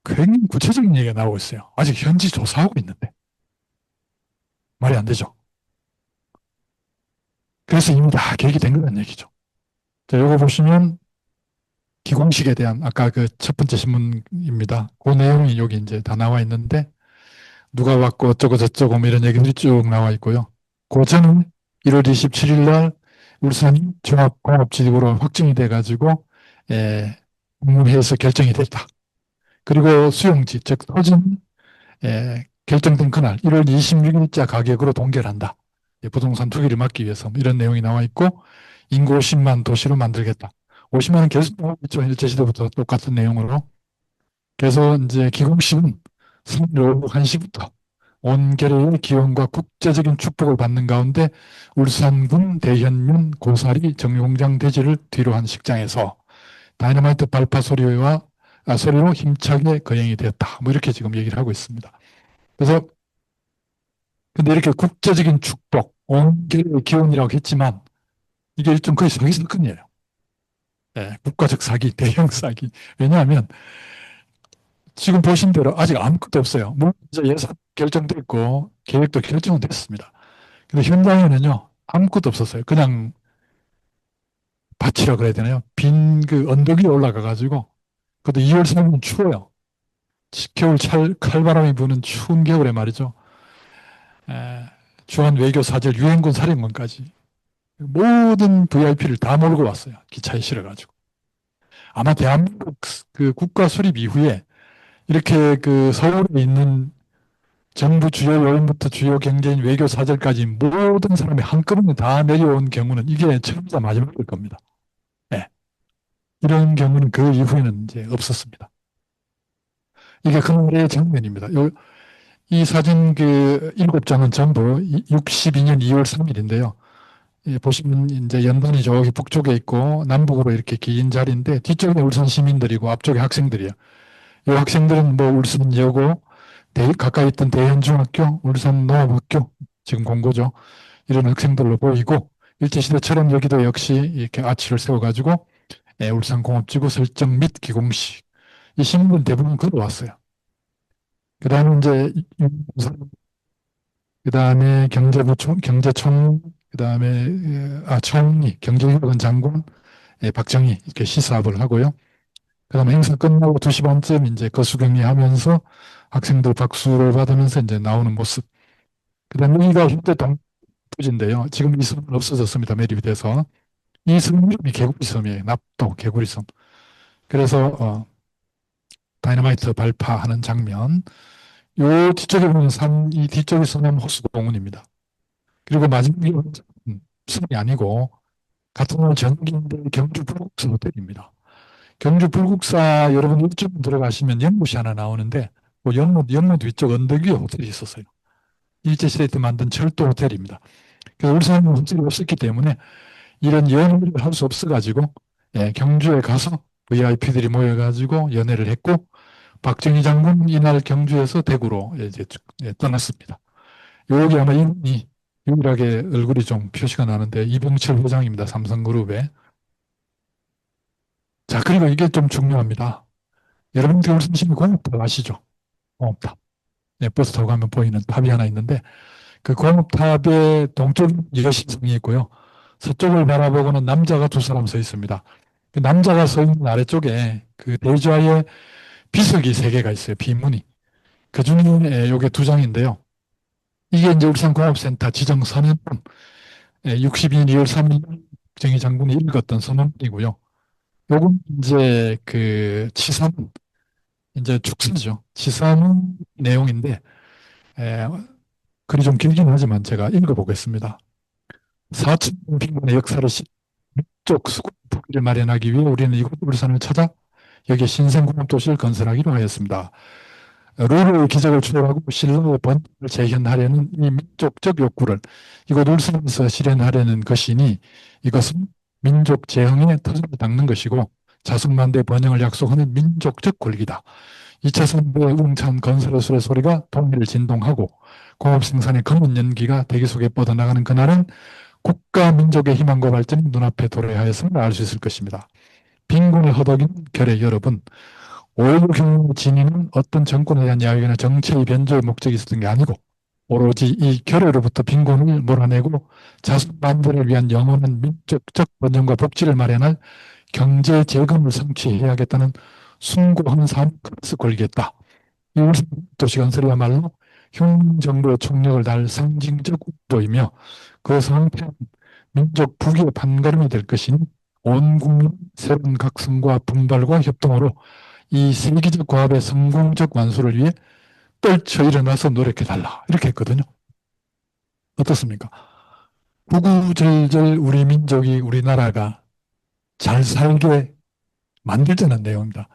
굉장히 구체적인 얘기가 나오고 있어요. 아직 현지 조사하고 있는데. 말이 안 되죠. 그래서 이미 다 계획이 된 거란 얘기죠. 자, 요거 보시면 기공식에 대한 아까 그 첫 번째 신문입니다. 그 내용이 여기 이제 다 나와 있는데 누가 왔고 어쩌고 저쩌고 뭐 이런 얘기들이 쭉 나와 있고요. 그 전에 1월 27일 날 울산이 종합공업지구로 확정이 돼가지고 국무회의에서 결정이 됐다. 그리고 수용지, 즉 토지는 결정된 그날 1월 26일자 가격으로 동결한다. 부동산 투기를 막기 위해서 뭐 이런 내용이 나와 있고 인구 50만 도시로 만들겠다. 50만은 계속 나오고 있죠. 일제시대부터 똑같은 내용으로. 그래서 이제 기공식은 3일 오후 1시부터 온 결의 기원과 국제적인 축복을 받는 가운데 울산군 대현면 고사리 정유공장 대지를 뒤로 한 식장에서 다이너마이트 발파 소리로 힘차게 거행이 되었다. 뭐 이렇게 지금 얘기를 하고 있습니다. 그래서 근데 이렇게 국제적인 축복, 온 결의 기원이라고 했지만 이게 일종 거의 사기 사건이에요. 네, 국가적 사기, 대형 사기. 왜냐하면 지금 보신 대로 아직 아무것도 없어요. 물론 이제 예산 결정됐고 계획도 결정은 됐습니다. 근데 현장에는요 아무것도 없었어요. 그냥 밭이라 그래야 되나요? 빈 그 언덕 위에 올라가 가지고 그것도 2월 3일은 추워요. 겨울 칼바람이 부는 추운 겨울에 말이죠. 에, 주한 외교 사절 유엔군 사령관까지 모든 VIP를 다 몰고 왔어요. 기차에 실어가지고. 아마 대한민국 그 국가 수립 이후에 이렇게 그 서울에 있는 정부 주요 요인부터 주요 경제인 외교 사절까지 모든 사람이 한꺼번에 다 내려온 경우는 이게 처음이자 마지막일 겁니다. 네. 이런 경우는 그 이후에는 이제 없었습니다. 이게 그날의 장면입니다. 이 사진 그 7장은 전부 62년 2월 3일인데요. 보시면 이제 연단이 저기 북쪽에 있고 남북으로 이렇게 긴 자리인데 뒤쪽에 울산 시민들이고 앞쪽에 학생들이에요. 이 학생들은 뭐 울산여고, 가까이 있던 대현중학교, 울산농업학교, 지금 공고죠. 이런 학생들로 보이고 일제시대처럼 여기도 역시 이렇게 아치를 세워가지고 울산공업지구 설정 및 기공식 이 신문 대부분 걸어왔어요. 그 다음에 이제 그 다음에 경제총, 그 다음에 총리, 경제기획원 장관, 박정희 이렇게 시사업을 하고요. 그 다음에 행사 끝나고 2시 반쯤 이제 거수경리하면서 학생들 박수를 받으면서 이제 나오는 모습. 그 다음에 여기가 현대 동부지인데요. 지금 이 섬은 없어졌습니다. 매립이 돼서. 이 섬 이름이 개구리섬이에요. 납도 개구리섬. 그래서 다이너마이트 발파하는 장면. 요 뒤쪽에 보면 이 뒤쪽이 서남 호수공원입니다. 그리고 마지막에 섬이 아니고 같은 날 전기인데 경주 불국사 호텔입니다. 경주 불국사 여러분 이쪽 들어가시면 연못이 하나 나오는데 그 연못 위쪽 언덕 위에 호텔이 있었어요. 일제시대 때 만든 철도 호텔입니다. 그래서 울산은 호텔이 없었기 때문에 이런 연회를 할 수 없어가지고 경주에 가서 VIP들이 모여가지고 연회를 했고 박정희 장군 이날 경주에서 대구로 이제 떠났습니다. 여기 아마 이분이 유일하게 얼굴이 좀 표시가 나는데 이병철 회장입니다. 삼성그룹에. 자, 그리고 이게 좀 중요합니다. 여러분들 울산시민 공업탑 아시죠? 공업탑. 네, 버스 타고 가면 보이는 탑이 하나 있는데 그 공업탑의 동쪽 여신성이 있고요. 서쪽을 바라보고는 남자가 두 사람 서 있습니다. 그 남자가 서 있는 아래쪽에 그 대좌에 비석이 세 개가 있어요. 비문이. 그 중에 요게 두 장인데요. 이게 이제 울산공업센터 지정 선언문 62년 2월 3일 정희 장군이 읽었던 선언문이고요. 요건 이제 그 치사문, 이제 축사죠. 치사문 내용인데 글이 좀 길긴 하지만 제가 읽어보겠습니다. 4천 평만의 역사를 민족 수군 부기를 마련하기 위해 우리는 이곳 울산을 찾아 여기에 신생공업도시를 건설하기로 하였습니다. 루르의 기적을 추구하고 신라의 번영을 재현하려는 이 민족적 욕구를 이곳 울산에서 실현하려는 것이니 이것은 민족 재흥의 터전을 닦는 것이고 자승만대 번영을 약속하는 민족적 권리다. 2차 선배 우렁찬 건설의 소리가 동해를 진동하고 공업 생산의 검은 연기가 대기 속에 뻗어나가는 그날은 국가 민족의 희망과 발전이 눈앞에 도래하였음을 알 수 있을 것입니다. 빈곤에 허덕인 결의 여러분, 5.16 혁명 진위는 어떤 정권에 대한 이야기나 정치의 변조의 목적이 있었던 게 아니고 오로지 이 결의로부터 빈곤을 몰아내고 자손 만대를 위한 영원한 민족적 번영과 복지를 마련할 경제 재건을 성취해야겠다는 숭고한 삶을 걸겠다. 이 도시건설이야말로 혁명정부의 총력을 다할 상징적 운동이며 그 성패는 민족 부귀의 판가름이 될 것이니 온 국민 새로운 각성과 분발과 협동으로 이 세계적 과업의 성공적 완수를 위해 떨쳐 일어나서 노력해달라. 이렇게 했거든요. 어떻습니까? 구구절절 우리 민족이, 우리나라가 잘 살게 만들자는 내용입니다.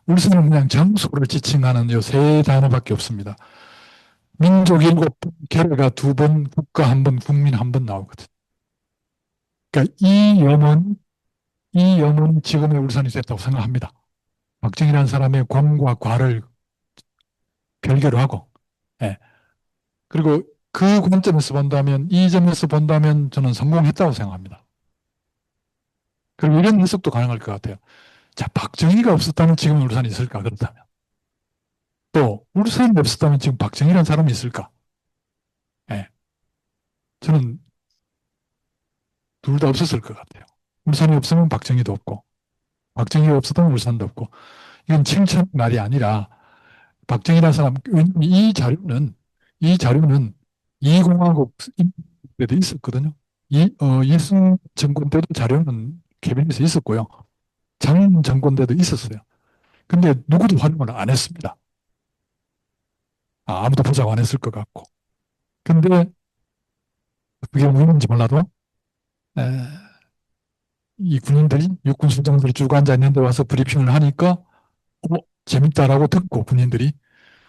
울산은 그냥 장소를 지칭하는 요 세 단어밖에 없습니다. 민족 7번, 결의가 2번, 국가 1번, 국민 1번 나오거든. 그러니까 이 염원이 지금의 울산이 됐다고 생각합니다. 박정희라는 사람의 공과 과를 별개로 하고, 예. 그리고 그 관점에서 본다면, 이 점에서 본다면 저는 성공했다고 생각합니다. 그리고 이런 해석도 가능할 것 같아요. 자, 박정희가 없었다면 지금 울산이 있을까? 그렇다면. 또, 울산이 없었다면 지금 박정희라는 사람이 있을까? 예. 저는 둘 다 없었을 것 같아요. 울산이 없으면 박정희도 없고, 박정희가 없었다면 울산도 없고, 이건 칭찬 말이 아니라, 박정희라는 사람, 이 자료는 이공화국 때도 있었거든요. 이승 정권 때도 자료는 캐비닛에 있었고요. 장 정권 때도 있었어요. 근데 누구도 활용을 안 했습니다. 아무도 보자고 안 했을 것 같고. 근데 그게 왜인지 몰라도, 에, 이 군인들이, 육군 수장들이 쭉 앉아 있는데 와서 브리핑을 하니까, 재밌다라고 듣고 군인들이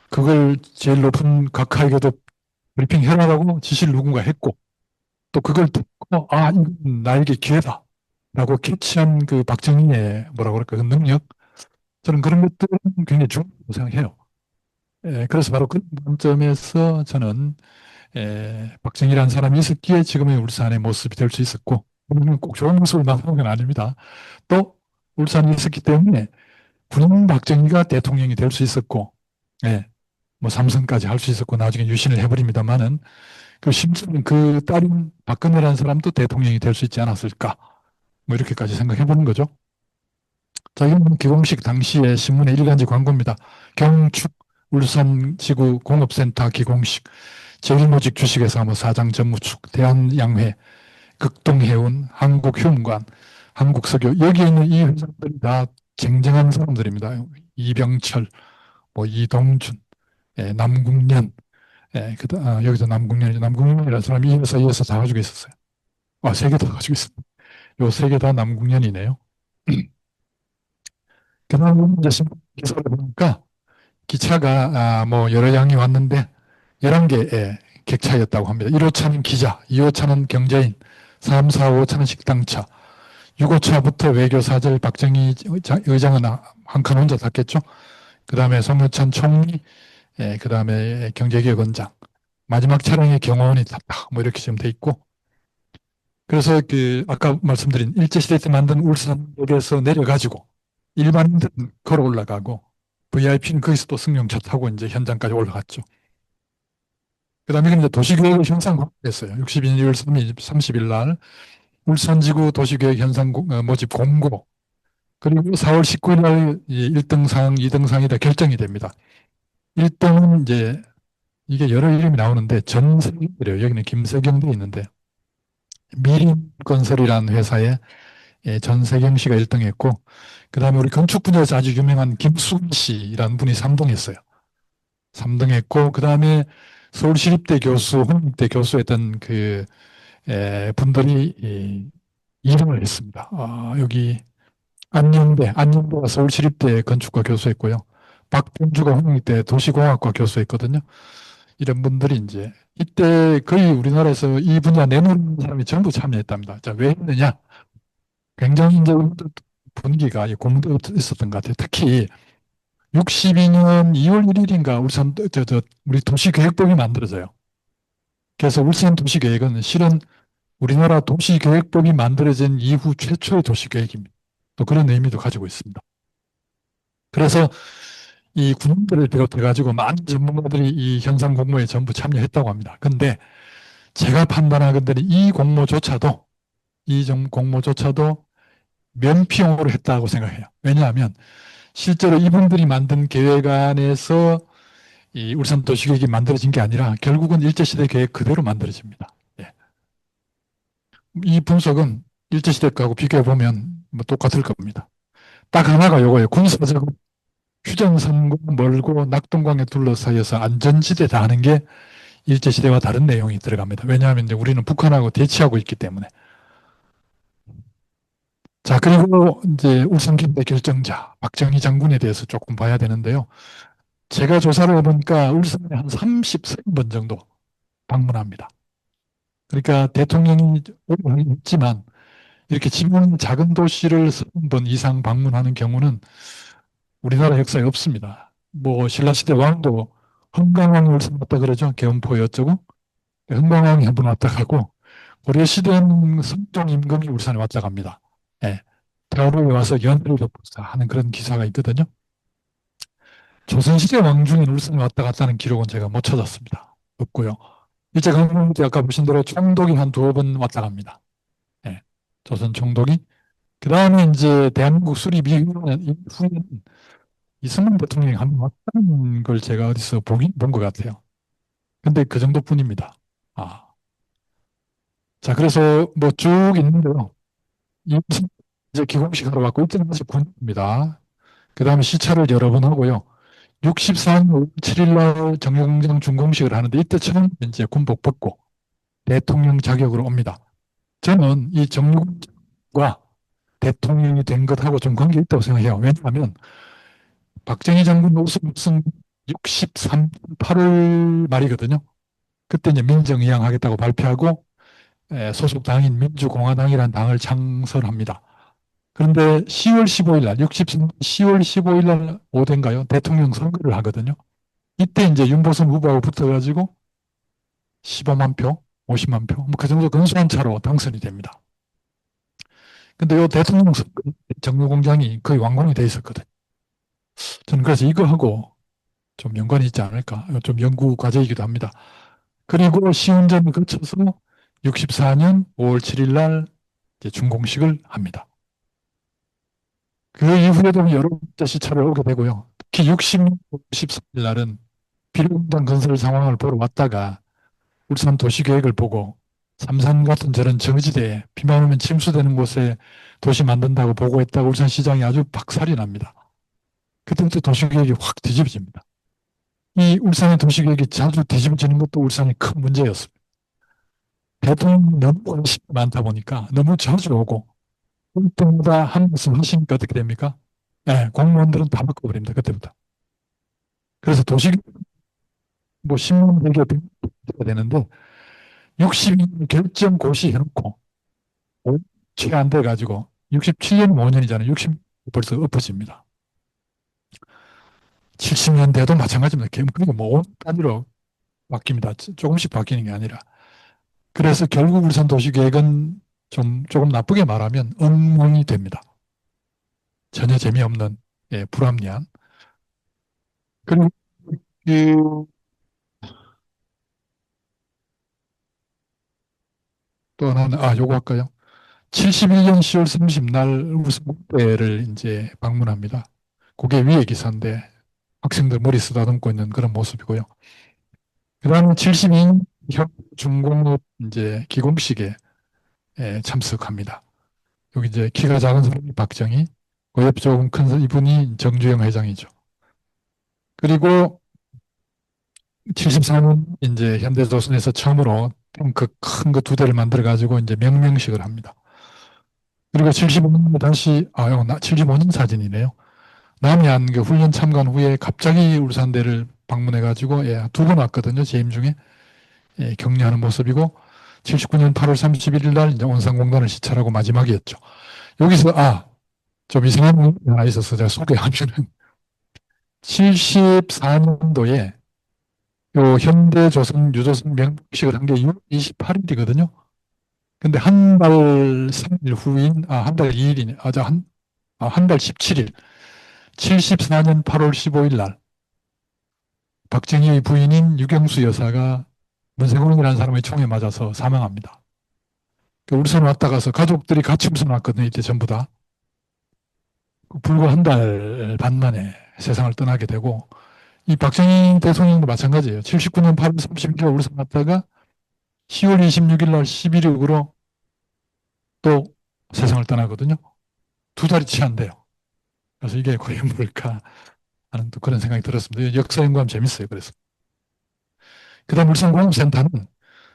그걸 제일 높은 각하에게도 브리핑 해라라고 지시를 누군가 했고, 또 그걸 듣고, 이건 나에게 기회다. 라고 캐치한 그 박정희의 뭐라고 그럴까, 그 능력. 저는 그런 것들은 굉장히 중요하다고 생각해요. 그래서 바로 그런 관점에서 저는 박정희라는 사람이 있었기에 지금의 울산의 모습이 될 수 있었고, 우리는 꼭 좋은 모습을 나타낸 건 아닙니다. 또 울산이 있었기 때문에 군인 박정희가 대통령이 될 수 있었고, 예, 뭐 삼선까지 할 수 있었고 나중에 유신을 해버립니다만은 그 심지어는 그 딸인 박근혜라는 사람도 대통령이 될 수 있지 않았을까, 뭐 이렇게까지 생각해 보는 거죠. 자, 이건 기공식 당시의 신문의 일간지 광고입니다. 경축 울산지구 공업센터 기공식, 제일모직 주식회사 뭐 사장 전무축, 대한양회, 극동해운, 한국흉관, 한국석유, 여기 있는 이 회사들이 다 쟁쟁한 사람들입니다. 이병철, 뭐 이동준, 남궁년, 여기서 남궁년이라는 사람이 이 회사, 이 회사 다 가지고 있었어요. 세 개 다 가지고 있습니다. 요 세 개 다 남궁년이네요. 그다음 이제 신문 기사를 보니까 기차가 뭐 여러 양이 왔는데 11개의 객차였다고 합니다. 1호차는 기자, 2호차는 경제인, 3, 4, 5차는 식당차, 6호차부터 외교사절 박정희 의장은 한 칸 혼자 탔겠죠. 그 다음에 송유찬 총리, 그 다음에 경제기획원장, 마지막 차량에 경호원이 탔다. 뭐 이렇게 지금 돼 있고. 그래서 그 아까 말씀드린 일제시대 때 만든 울산역에서 내려가지고 일반인들은 걸어 올라가고 VIP는 거기서 또 승용차 타고 이제 현장까지 올라갔죠. 그 다음에 이제 도시계획 현상공고했어요. 62년 1월 30일 날 울산지구 도시계획 현상 모집 공고, 그리고 4월 19일 날 1등상, 2등상이 다 결정이 됩니다. 1등은 이제 이게 여러 이름이 나오는데 전세경이래요. 여기는 김세경도 있는데 미림건설이라는 회사에 전세경 씨가 1등했고, 그 다음에 우리 건축 분야에서 아주 유명한 김수근 씨라는 분이 3등했어요. 3등했고, 그 다음에 서울시립대 교수, 홍익대 교수였던 그 분들이 2등을 했습니다. 여기 안녕대가 서울시립대 건축과 교수했고요. 박병주가 홍익대 도시공학과 교수했거든요. 이런 분들이 이제 이때 거의 우리나라에서 이 분야 내놓은 사람이 전부 참여했답니다. 자, 왜 했느냐? 굉장히 이제 분위기가 고무되어 있었던 것 같아요. 특히 62년 2월 1일인가 우리 도시계획법이 만들어져요. 그래서 울산 도시계획은 실은 우리나라 도시계획법이 만들어진 이후 최초의 도시계획입니다. 또 그런 의미도 가지고 있습니다. 그래서 이 군인들을 비롯해가지고 많은 전문가들이 이 현상 공모에 전부 참여했다고 합니다. 근데 제가 판단하건대는 이 공모조차도 면피용으로 했다고 생각해요. 왜냐하면 실제로 이분들이 만든 계획 안에서 이 울산 도시계획이 만들어진 게 아니라 결국은 일제시대 계획 그대로 만들어집니다. 예. 이 분석은 일제시대하고 비교해보면 뭐 똑같을 겁니다. 딱 하나가 요거예요. 군사적 휴전선과 멀고 낙동강에 둘러싸여서 안전지대다 하는 게 일제시대와 다른 내용이 들어갑니다. 왜냐하면 이제 우리는 북한하고 대치하고 있기 때문에. 자, 그리고 이제 울산김대 결정자, 박정희 장군에 대해서 조금 봐야 되는데요. 제가 조사를 해보니까 울산에 한 33번 정도 방문합니다. 그러니까 대통령이 오래 있지만 이렇게 지방 작은 도시를 30번 이상 방문하는 경우는 우리나라 역사에 없습니다. 뭐 신라시대 왕도 흥강왕이 울산 왔다 그러죠. 계엄포에 어쩌고. 흥강왕이 한 번 왔다 가고 고려시대는 성종 임금이 울산에 왔다 갑니다. 예. 대화로에 와서 연회를 덮었다 하는 그런 기사가 있거든요. 조선시대 왕 중에 울산에 왔다 갔다는 기록은 제가 못 찾았습니다. 없고요. 일제강점기 아까 보신 대로 총독이 한 2번 왔다 갑니다. 예. 조선 총독이. 그 다음에 이제 대한민국 수립 이후에는 이승만 대통령이 한 번 왔다는 걸 제가 어디서 보긴 본 것 같아요. 근데 그 정도뿐입니다. 아. 자, 그래서 뭐 쭉 있는데요. 이 이제 기공식 하러 왔고, 이때는 아직 군입니다. 그 다음에 시찰을 여러 번 하고요. 64년 7일 날 정유공장 준공식을 하는데 이때 처음 이제 군복 벗고 대통령 자격으로 옵니다. 저는 이 정유공장과 대통령이 된 것하고 좀 관계 있다고 생각해요. 왜냐하면 박정희 장군 우승 63, 8월 말이거든요. 그때 이제 민정이양하겠다고 발표하고 소속 당인 민주공화당이라는 당을 창설합니다. 그런데 10월 15일 날, 63년 10월 15일 날 오된가요? 대통령 선거를 하거든요. 이때 이제 윤보선 후보하고 붙어가지고 15만 표, 50만 표, 뭐 그 정도 근소한 차로 당선이 됩니다. 근데 이 대통령 선거 정유공장이 거의 완공이 돼 있었거든요. 저는 그래서 이거하고 좀 연관이 있지 않을까. 좀 연구 과제이기도 합니다. 그리고 시운전을 거쳐서 64년 5월 7일 날 이제 준공식을 합니다. 그 이후에도 여러 번째 시차를 오게 되고요. 특히 60년 14일 날은 비료공장 건설 상황을 보러 왔다가 울산 도시계획을 보고 삼산 같은 저런 저지대에 비만 오면 침수되는 곳에 도시 만든다고 보고했다가 울산시장이 아주 박살이 납니다. 그때부터 도시계획이 확 뒤집어집니다. 이 울산의 도시계획이 자주 뒤집어지는 것도 울산의 큰 문제였습니다. 대통령이 너무 관심이 많다 보니까 너무 자주 오고 올 때마다 한 말씀 하시니까 어떻게 됩니까? 네, 공무원들은 다 바꿔버립니다. 그때부터. 그래서 도시계획 뭐 신문 대개 되는데 60인 결정 고시 해놓고 채 안 돼가지고 67년 5년이잖아요. 60 벌써 엎어집니다. 70년대도 마찬가지입니다. 그리고 뭐 단위로 바뀝니다. 조금씩 바뀌는 게 아니라. 그래서 결국 울산 도시계획은 조금 나쁘게 말하면 엉망이 됩니다. 전혀 재미없는, 예, 불합리한. 그리고 그, 또 하나는, 요거 할까요? 71년 10월 30날 울산 국대를 이제 방문합니다. 그게 위에 기사인데 학생들 머리 쓰다듬고 있는 그런 모습이고요. 그 다음에 72년 중공업 이제 기공식에 참석합니다. 여기 이제 키가 작은 사람이 박정희, 그 옆 조금 큰 이분이 정주영 회장이죠. 그리고 74년 이제 현대조선에서 처음으로 탱크 큰 거 2대를 만들어 가지고 이제 명명식을 합니다. 그리고 75년에 다시, 이거 75년 사진이네요. 남해안 그 훈련 참관 후에 갑자기 울산대를 방문해 가지고 2번 왔거든요. 재임 중에. 격려하는 모습이고 79년 8월 31일 날 이제 온산공단을 시찰하고 마지막이었죠. 여기서 좀 이상한 부분이 하나 있어서 제가 소개하면은 74년도에 요 현대조선, 유조선 명복식을 한 게 6월 28일이거든요. 근데 한 달 3일 후인, 한 달 2일이네. 한 달 17일. 74년 8월 15일 날, 박정희의 부인인 유경수 여사가 문세공이라는 사람의 총에 맞아서 사망합니다. 그 울산 왔다 가서 가족들이 같이 울산 왔거든요. 이때 전부 다. 불과 한 달 반 만에 세상을 떠나게 되고, 이 박정희 대통령도 마찬가지예요. 79년 8월 30일 울산 왔다가 10월 26일 날 11일으로 또 세상을 떠나거든요. 두 달이 채한대요. 그래서 이게 과연 뭘까 하는 또 그런 생각이 들었습니다. 역사 연구하면 재밌어요. 그래서. 그 다음 울산공업센터는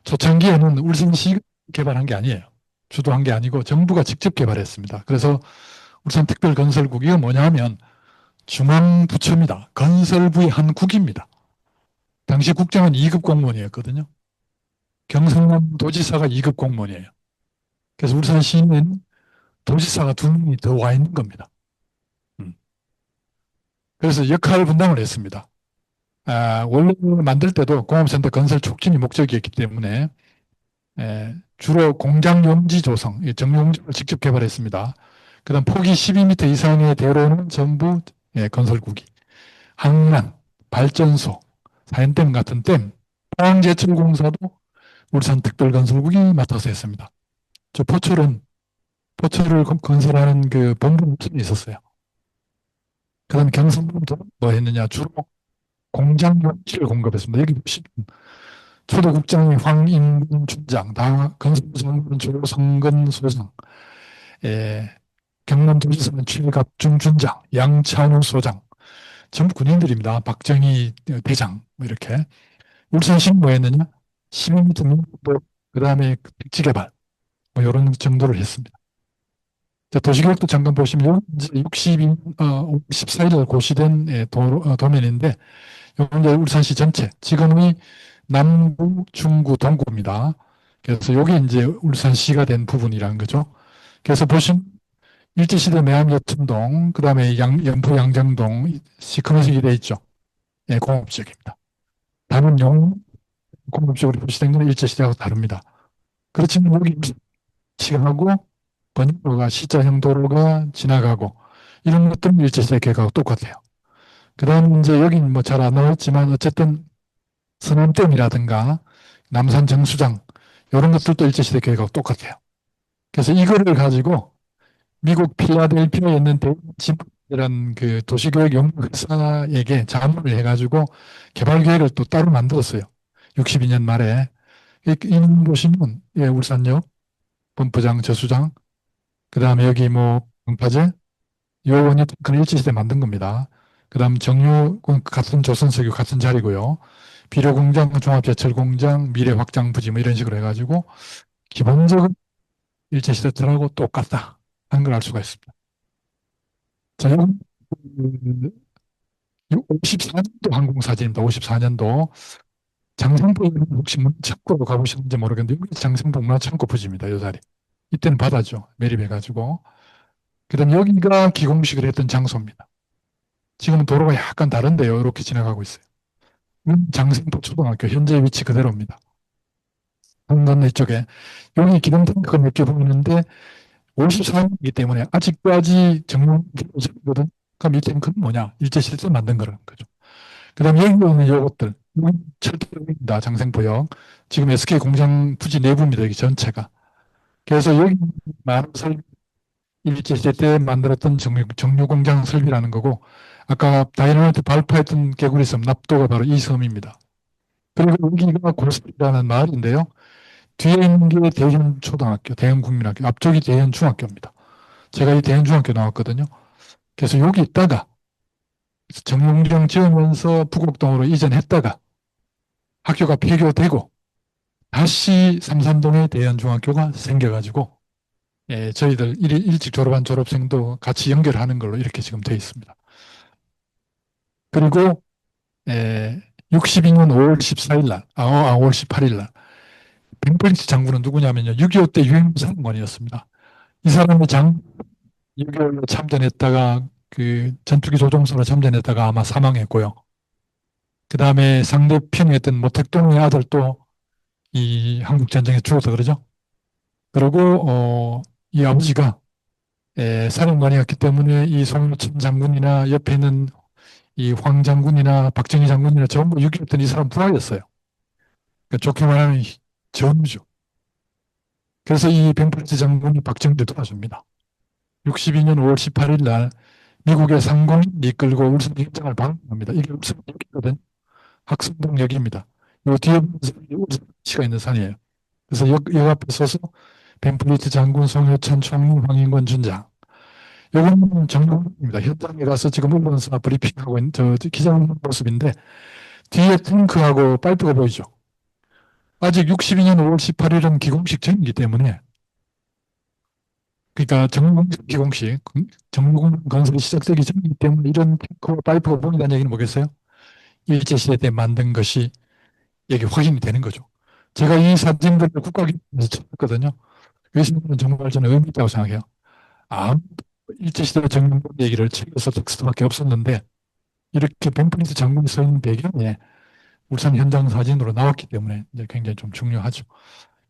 초창기에는 울산시가 개발한 게 아니에요. 주도한 게 아니고 정부가 직접 개발했습니다. 그래서 울산특별건설국, 이거 뭐냐 하면 중앙부처입니다. 건설부의 한 국입니다. 당시 국장은 2급 공무원이었거든요. 경상남 도지사가 2급 공무원이에요. 그래서 울산시는 도지사가 두 명이 더 와 있는 겁니다. 그래서 역할 분담을 했습니다. 원래 만들 때도 공업센터 건설 촉진이 목적이었기 때문에 주로 공장 용지 조성, 정용지를 직접 개발했습니다. 그다음 폭이 12m 이상의 대로는 전부 건설국이, 항만, 발전소, 사연댐 같은 댐, 포항제철공사도 울산특별건설국이 맡아서 했습니다. 저 포철을 건설하는 그 본부 무선이 있었어요. 그다음에 경상북도 뭐 했느냐, 주로 공장 용지를 공급했습니다. 여기 보시면 초도국장이 황인근 준장, 다 건설부장은 조성근 소장, 예, 경남도지사는 최갑중 준장, 양찬우 소장, 전부 군인들입니다. 박정희 대장, 뭐 이렇게. 울산시는 뭐 했느냐? 12m 민도, 그 다음에 택지개발, 뭐 이런 정도를 했습니다. 자, 도시계획도 잠깐 보시면, 이제 14일 고시된 도면인데, 이제 울산시 전체, 지금의 남구, 중구, 동구입니다. 그래서 이게 이제 울산시가 된 부분이라는 거죠. 그래서 보시면 일제시대 매암 여천동, 그 다음에 연포 양정동, 시커멓게 되어 있죠. 예, 공업지역입니다. 다른 공업지역으로 표시된 건 일제시대하고 다릅니다. 그렇지만 여기 시하고 번역로가 C자형 도로가 지나가고 이런 것들은 일제시대 계획하고 똑같아요. 그 다음 이제 여긴 뭐 잘 안 나왔지만 어쨌든 서남댐이라든가 남산 정수장 이런 것들도 일제시대 계획하고 똑같아요. 그래서 이거를 가지고 미국 필라델피아에 있는 대진이라는 그 도시계획 연구회사에게 자문을 해가지고 개발 계획을 또 따로 만들었어요. 62년 말에. 이 보시면 예, 울산역, 범프장, 저수장, 그 다음에 여기 뭐 방파제, 요원이 그 일제시대 만든 겁니다. 그 다음 정유군 같은 조선석유 같은 자리고요. 비료공장, 종합제철공장, 미래확장부지 뭐 이런 식으로 해가지고 기본적으로 일제시대 때하고 똑같다 하는 걸 알 수가 있습니다. 자, 이건 54년도 항공사진입니다. 54년도. 장성포 혹시 문창고로 가보셨는지 모르겠는데 여기 장성포 문화창고 부지입니다. 이 자리. 이때는 바다죠. 매립해가지고. 그다음 여기가 기공식을 했던 장소입니다. 지금은 도로가 약간 다른데요. 이렇게 지나가고 있어요. 장성포 초등학교 현재 위치 그대로입니다. 건너 쪽에 여기 기동탱크가 몇 개 보이는데 54년이기 때문에 아직까지 정용기거든. 그럼 이 탱크는 뭐냐? 일제시대 때 만든 거라는 거죠. 그다음 여기 있는 요것들 철도입니다. 장생포역. 지금 SK 공장 부지 내부입니다. 여기 전체가. 그래서 여기 많은 설비, 일제시대 때 만들었던 정유공장 설비라는 거고, 아까 다이너마이트 발파했던 개구리 섬, 납도가 바로 이 섬입니다. 그리고 여기가 고습이라는 마을인데요. 뒤에 있는 게 대현초등학교, 대현국민학교, 앞쪽이 대현중학교입니다. 제가 이 대현중학교 나왔거든요. 그래서 여기 있다가 정유공장 지으면서 부곡동으로 이전했다가 학교가 폐교되고 다시 삼산동에 대현중학교가 생겨가지고 저희들 일찍 졸업한 졸업생도 같이 연결하는 걸로 이렇게 지금 되어 있습니다. 그리고 62년 5월 14일 날, 5월 18일 날 벤프리스 장군은 누구냐면요. 6.25 때 유엔사령관이었습니다. 이 사람이 6.25로 참전했다가 그 전투기 조종사로 참전했다가 아마 사망했고요. 그 다음에 상대편이었던 모택동의 아들도 이 한국 전쟁에 죽어서 그러죠. 그리고 이 아버지가 사령관이었기 때문에 이 송유천 장군이나 옆에 있는 이 황 장군이나 박정희 장군이나 전부 6.25때 이 사람 부하였어요. 그러니까 좋게 말하면 전우죠. 그래서 이 벤프레스 장군이 박정희를 도와줍니다. 62년 5월 18일 날 미국의 상공을 이끌고 울산 현장을 방문합니다. 이게 울산역이거든. 학성동역입니다. 요 뒤에 울산시가 있는 산이에요. 그래서 역 앞에 서서 벤프리트 장군, 송효천 총리, 황인권 준장. 요거는 정보입니다. 현장에 가서 지금 언론사 브리핑하고 있는 저 기자님 모습인데 뒤에 탱크하고 파이프가 보이죠. 아직 62년 5월 18일은 기공식 전이기 때문에 그러니까 정공식 기공식 정공 건설이 시작되기 전이기 때문에 이런 탱크와 파이프가 보인다는 얘기는 뭐겠어요? 일제시대 때 만든 것이 여기 확인이 되는 거죠. 제가 이 사진들을 국가기록에서 찾았거든요. 외신은 정말 저는 의미 있다고 생각해요. 아무도 일제시대 정공 얘기를 책에서 텍스트밖에 없었는데 이렇게 벤프리스 장군이 서 있는 배경에 울산 현장 사진으로 나왔기 때문에 이제 굉장히 좀 중요하죠.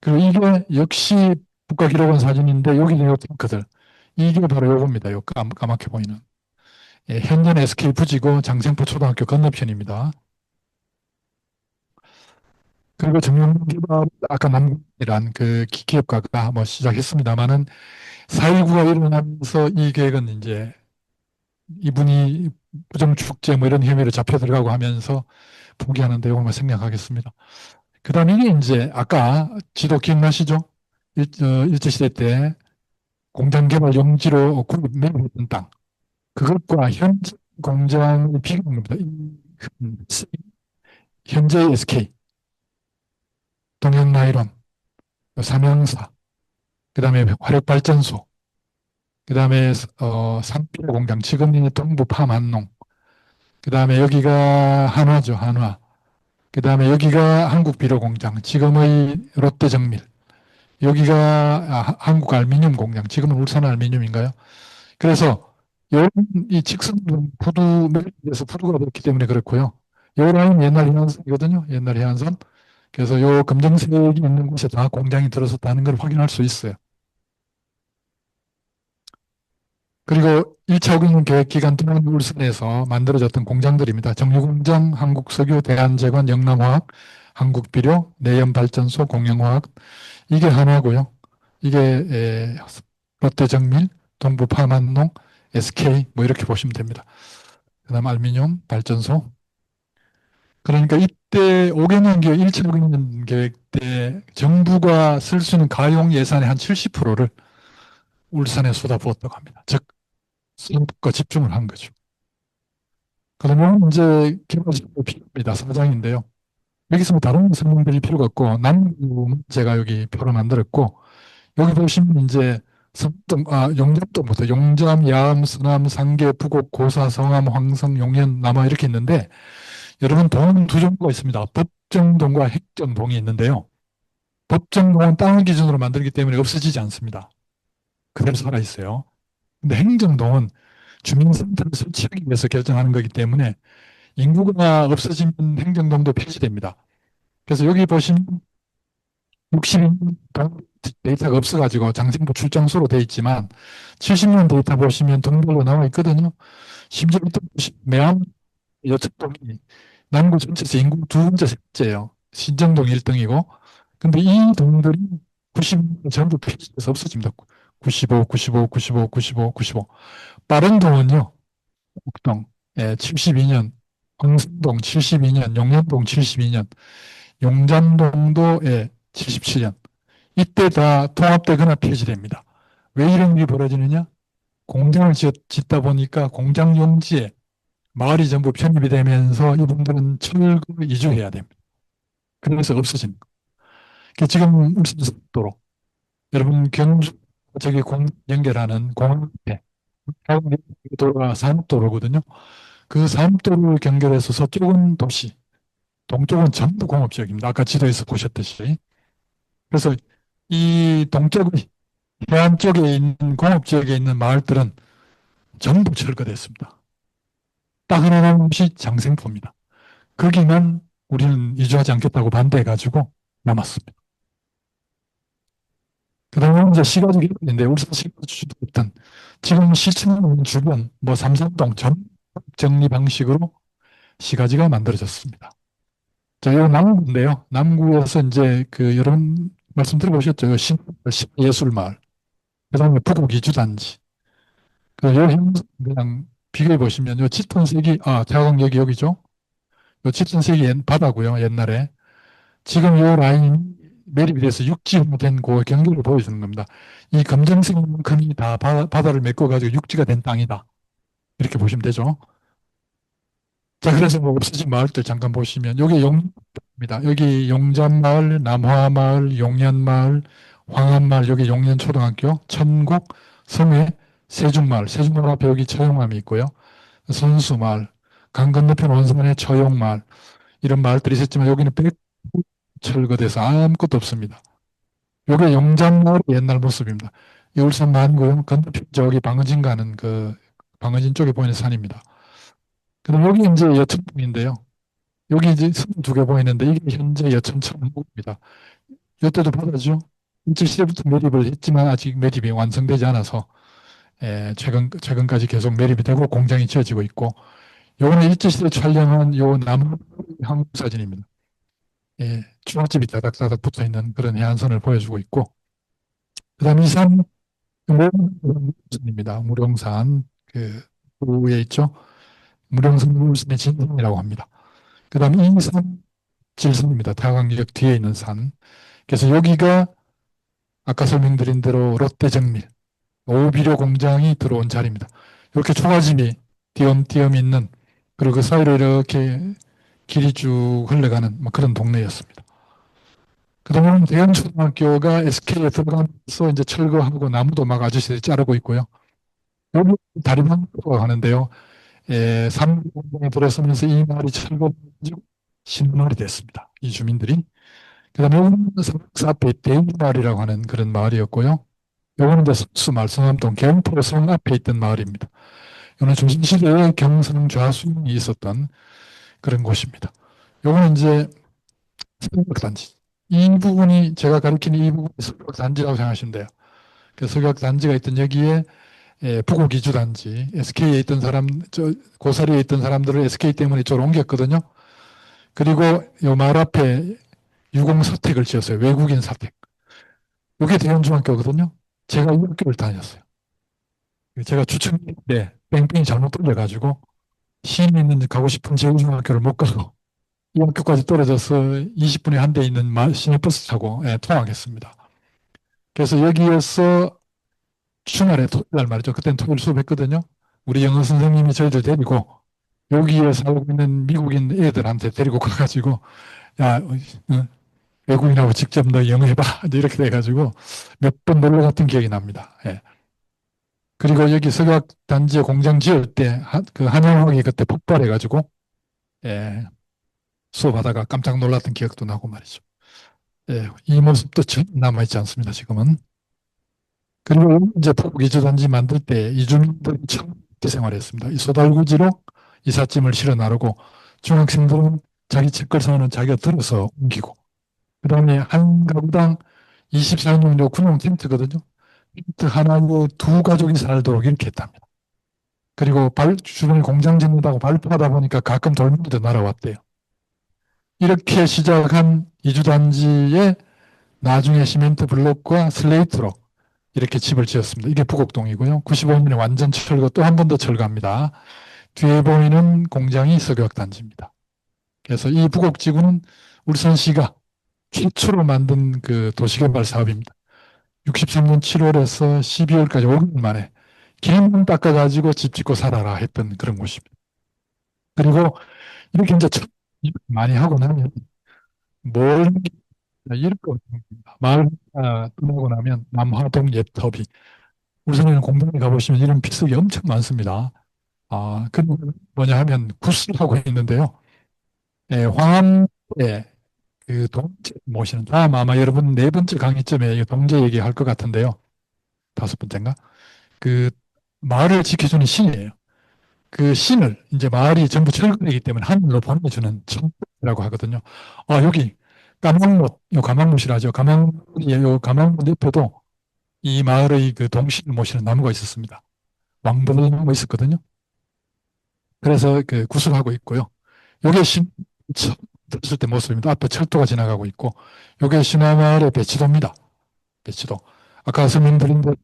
그리고 이게 역시 국가기록원 사진인데 여기 있는 탱크들 이게 바로 요겁니다. 요 까맣게 보이는 현재는 SK 부지고 장생포 초등학교 건너편입니다. 그리고 정용기업 아까 남이란 그 기업가가 뭐 시작했습니다만은 4.19가 일어나면서 이 계획은 이제 이분이 부정축제 뭐 이런 혐의로 잡혀 들어가고 하면서 포기하는 내용을 생략하겠습니다. 그 다음에 이게 이제 아까 지도 기억나시죠? 일제시대 때 공장개발 용지로 구입 매입했던 땅. 그것과 현재 공장을 비교한 겁니다. 현재 SK, 동양나이론, 삼양사, 그 다음에 화력발전소, 그 다음에 산필 공장, 지금의 동부 파만농, 그 다음에 여기가 한화죠, 한화. 그 다음에 여기가 한국비료공장, 지금의 롯데정밀. 여기가 한국 알미늄 공장, 지금은 울산 알미늄인가요? 그래서 이런 이 직선은 푸드 멜에서 푸드가 됐기 때문에 그렇고요. 요 라인 옛날 해안선이거든요. 옛날 해안선. 그래서 요 검정색이 있는 곳에 다 공장이 들어섰다는 걸 확인할 수 있어요. 그리고 1차 국민 계획 기간 동안 울산에서 만들어졌던 공장들입니다. 정유공장, 한국석유, 대한제관, 영남화학, 한국비료, 내연발전소, 공영화학. 이게 하나고요. 이게 롯데정밀, 동부파만농, SK 뭐 이렇게 보시면 됩니다. 그다음 알미늄 발전소. 그러니까 이때 5개년 계획, 1차 5개년 계획 때 정부가 쓸 수 있는 가용 예산의 한 70%를 울산에 쏟아부었다고 합니다. 즉 선거과 집중을 한 거죠. 그러면 이제 개발적으로 필요합니다. 4장인데요. 여기서 뭐 다른 설명드릴 필요가 없고 남부 제가 여기 표로 만들었고 여기 보시면 이제 용접도부터 용잠, 야암, 서남, 상계, 부곡, 고사, 성암, 황성, 용현, 남화 이렇게 있는데 여러분 동은 두 종류가 있습니다. 법정동과 행정동이 있는데요. 법정동은 땅을 기준으로 만들기 때문에 없어지지 않습니다. 그대로 살아 있어요. 근데 행정동은 주민센터를 설치하기 위해서 결정하는 거기 때문에 인구가 없어지면 행정동도 폐지됩니다. 그래서 여기 보시면 60년 데이터가 없어가지고 장생부 출장소로 돼 있지만 70년 데이터 보시면 동별로 나와 있거든요. 심지어 매암 여척동이 남구 전체에서 인구 두 번째, 셋째예요. 신정동 1등이고. 근데 이 동들이 90년 전부 폐지돼서 없어집니다. 95, 95, 95, 95, 95. 빠른 동은요. 옥동 72년, 황성동 72년, 용현동 72년, 용잔동도 77년. 이때 다 통합되거나 폐지됩니다. 왜 이런 일이 벌어지느냐? 공장을 짓다 보니까 공장 용지에 마을이 전부 편입이 되면서 이분들은 철거 이주해야 됩니다. 그래서 없어진 거. 지금 울산도로 여러분 경주 저기 공 연결하는 공항에 도로가 산업도로거든요. 그 산업도로를 경결해서 서쪽은 도시, 동쪽은 전부 공업지역입니다. 아까 지도에서 보셨듯이. 그래서 이 동쪽의 해안 쪽에 있는 공업지역에 있는 마을들은 전부 철거됐습니다. 딱 하나 남은 곳이 장생포입니다. 거기만 우리는 이주하지 않겠다고 반대해가지고 남았습니다. 그 다음에 이제 시가지 개발인데 울산 시가지도 있던 지금 시청 주변 뭐 삼산동 전 정리 방식으로 시가지가 만들어졌습니다. 자, 이 남구인데요. 남구에서 이제 그 여러분 말씀 들어보셨죠? 신예술마을. 그 다음에 부곡이주단지. 그 여행 그냥 비교해 보시면 요 짙은색이 대학원역이 여기죠. 요 짙은색이 바다고요. 옛날에. 지금 요 라인 매립이 돼서 육지로 된 그 경계를 보여주는 겁니다. 이 검정색만큼이 다 바다를 메꿔가지고 육지가 된 땅이다. 이렇게 보시면 되죠. 자, 그래서 뭐 없어진 마을들 잠깐 보시면, 여기 용입니다. 여기 용잔마을, 남화마을, 용년마을, 황안마을, 여기 용년초등학교, 천국, 성회, 세중마을, 세중마을 앞에 여기 처용함이 있고요. 선수마을, 강 건너편 원산의 처용마을, 이런 마을들이 있었지만 여기는 철거돼서 아무것도 없습니다. 요게 용잔마을의 옛날 모습입니다. 이 울산 만구요. 건너편 저기 방어진 가는 그 방어진 쪽에 보이는 산입니다. 그다음 여기 이제 여천봉인데요. 여기 이제 선 두 개 보이는데 이게 현재 여천 천목입니다. 이때도 바다죠. 일제시대부터 매립을 했지만 아직 매립이 완성되지 않아서 최근까지 계속 매립이 되고 공장이 지어지고 있고 요거는 일제시대 촬영한 요 나무 항구 사진입니다. 중앙집이 다닥다닥 붙어 있는 그런 해안선을 보여주고 있고 그다음 이 산 무령산입니다. 무령산 그 위에 있죠. 무령산 울산의 진산이라고 합니다. 그다음 이 산 질산입니다. 태화강역 뒤에 있는 산. 그래서 여기가 아까 설명드린 대로 롯데정밀, 오비료 공장이 들어온 자리입니다. 이렇게 초가집이 띄엄띄엄 있는 그리고 그 사이로 이렇게 길이 쭉 흘러가는 뭐 그런 동네였습니다. 그동안 대연초등학교가 SK에 들어가면서 이제 철거하고 나무도 막 아저씨들이 자르고 있고요. 여기 다리방교가 가는데요. 삼공에 들어서면서 이 마을이 철거해가지고 신마을이 됐습니다. 이 주민들이. 그다음에 여기는 성수 앞에 대웅마을이라고 하는 그런 마을이었고요. 요거는 이제 석수마을, 성암동 경포성 앞에 있던 마을입니다. 요는 중심시대에 경성 좌수이 있었던 그런 곳입니다. 요거는 이제 석역단지. 이 부분이 제가 가리키는 이 부분이 석역단지라고 생각하시면 돼요. 그 석역단지가 있던 여기에 부곡이주단지, SK에 있던 사람, 고사리에 있던 사람들을 SK 때문에 이쪽으로 옮겼거든요. 그리고 요 마을 앞에 유공사택을 지었어요. 외국인 사택. 이게 대연중학교거든요. 제가 이 학교를 다녔어요. 제가 주청일 때 뺑뺑이 잘못 돌려가지고 시내 있는 가고 싶은 제일중학교를 못 가고 이 학교까지 떨어져서 20분에 한 대 있는 시내버스 타고 통학했습니다. 그래서 여기에서 주말에 토요일 날 말이죠. 그때는 토요일 수업했거든요. 우리 영어 선생님이 저희들 데리고 여기에 살고 있는 미국인 애들한테 데리고 가가지고 야 외국인하고 직접 너 영어 해봐 이렇게 돼가지고 몇 번 놀러 갔던 기억이 납니다. 그리고 여기 석학단지에 공장 지을 때 그 한양학이 그때 폭발해가지고 예, 수업하다가 깜짝 놀랐던 기억도 나고 말이죠. 이 모습도 남아있지 않습니다. 지금은. 그리고 이제 포기주단지 만들 때 이주민들이 처음 생활했습니다. 이 소달구지로 이삿짐을 실어 나르고 중학생들은 자기 책걸상은 자기가 들어서 옮기고 그 다음에 한 가구당 24인용 군용 텐트거든요. 텐트 하나에 두 가족이 살도록 이렇게 했답니다. 그리고 주변에 공장 짓는다고 발표하다 보니까 가끔 돌멩이도 날아왔대요. 이렇게 시작한 이주단지에 나중에 시멘트 블록과 슬레이트로 이렇게 집을 지었습니다. 이게 부곡동이고요. 95년에 완전 철거, 또 한 번 더 철거합니다. 뒤에 보이는 공장이 석역단지입니다. 그래서 이 부곡지구는 울산시가 최초로 만든 그 도시개발 사업입니다. 63년 7월에서 12월까지 5개월 만에 길만 닦아가지고 집 짓고 살아라 했던 그런 곳입니다. 그리고 이렇게 이제 많이 하고 나면 뭘 이런 거 마을 떠나고 나면 남화동 예터비 울산에는 공장에 가보시면 이런 비석이 엄청 많습니다. 그 뭐냐 하면 구슬하고 있는데요. 황암의 그 동제 모시는 다음 아마 여러분 네 번째 강의쯤에 이 동제 얘기할 것 같은데요. 다섯 번째인가? 그 마을을 지켜주는 신이에요. 그 신을 이제 마을이 전부 철거되기 때문에 하늘로 보내주는 천이라고 하거든요. 여기 가망못, 요 가망못이라죠. 요 가망못 옆에도 이 마을의 그 동신을 모시는 나무가 있었습니다. 왕보나무가 있었거든요. 그래서 그 구슬하고 있고요. 요게 처음 들었을 때 모습입니다. 앞에 철도가 지나가고 있고, 요게 신화마을의 배치도입니다. 배치도. 아까 설명드린 대로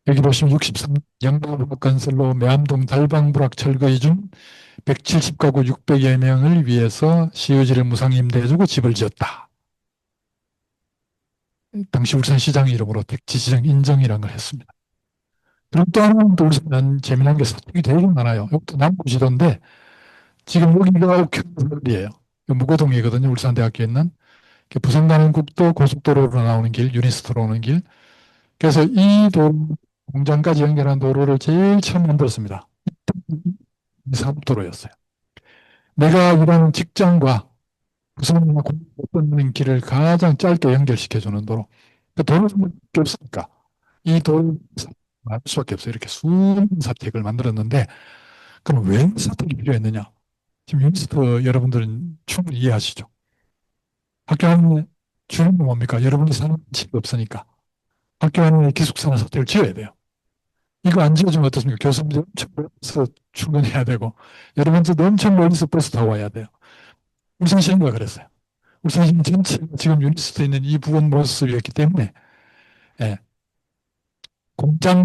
여기 보시면 63 영남부락 건설로 매암동 달방부락 철거이 중 170가구 600여 명을 위해서 시유지를 무상 임대해주고 집을 지었다. 당시 울산시장 이름으로 택지지정 인정이라는 걸 했습니다. 그럼 또 하나는 또 울산은 재미난 게 사택이 되게 많아요. 이것도 남부지도인데 지금 여기가 옥천거리예요. 무고동이거든요. 울산대학교에 있는. 부산 가는 국도 고속도로로 나오는 길, 유니스트로 오는 길. 그래서 이 공장까지 연결한 도로를 제일 처음 만들었습니다. 사업도로였어요. 내가 일하는 직장과 부산이나 공부하는 길을 가장 짧게 연결시켜주는 도로. 그 도로가 없으니까 이 도로를 할 수밖에 없어요. 이렇게 수많은 사택을 만들었는데 그럼 왜 사택이 필요했느냐? 지금 유니스트 여러분들은 충분히 이해하시죠? 학교 안에 주는 게 뭡니까? 여러분이 사는 집이 없으니까 학교 안에 기숙사나 사택을 지어야 돼요. 이거 안 지어주면 어떻습니까? 교수님들 엄청 멀리서 출근해야 되고 여러분들도 엄청 멀리서 버스 타고 와야 돼요. 울산시가 그랬어요. 울산시 전체가 지금 유니스트에 있는 이 부분 모습이었기 때문에 예, 공장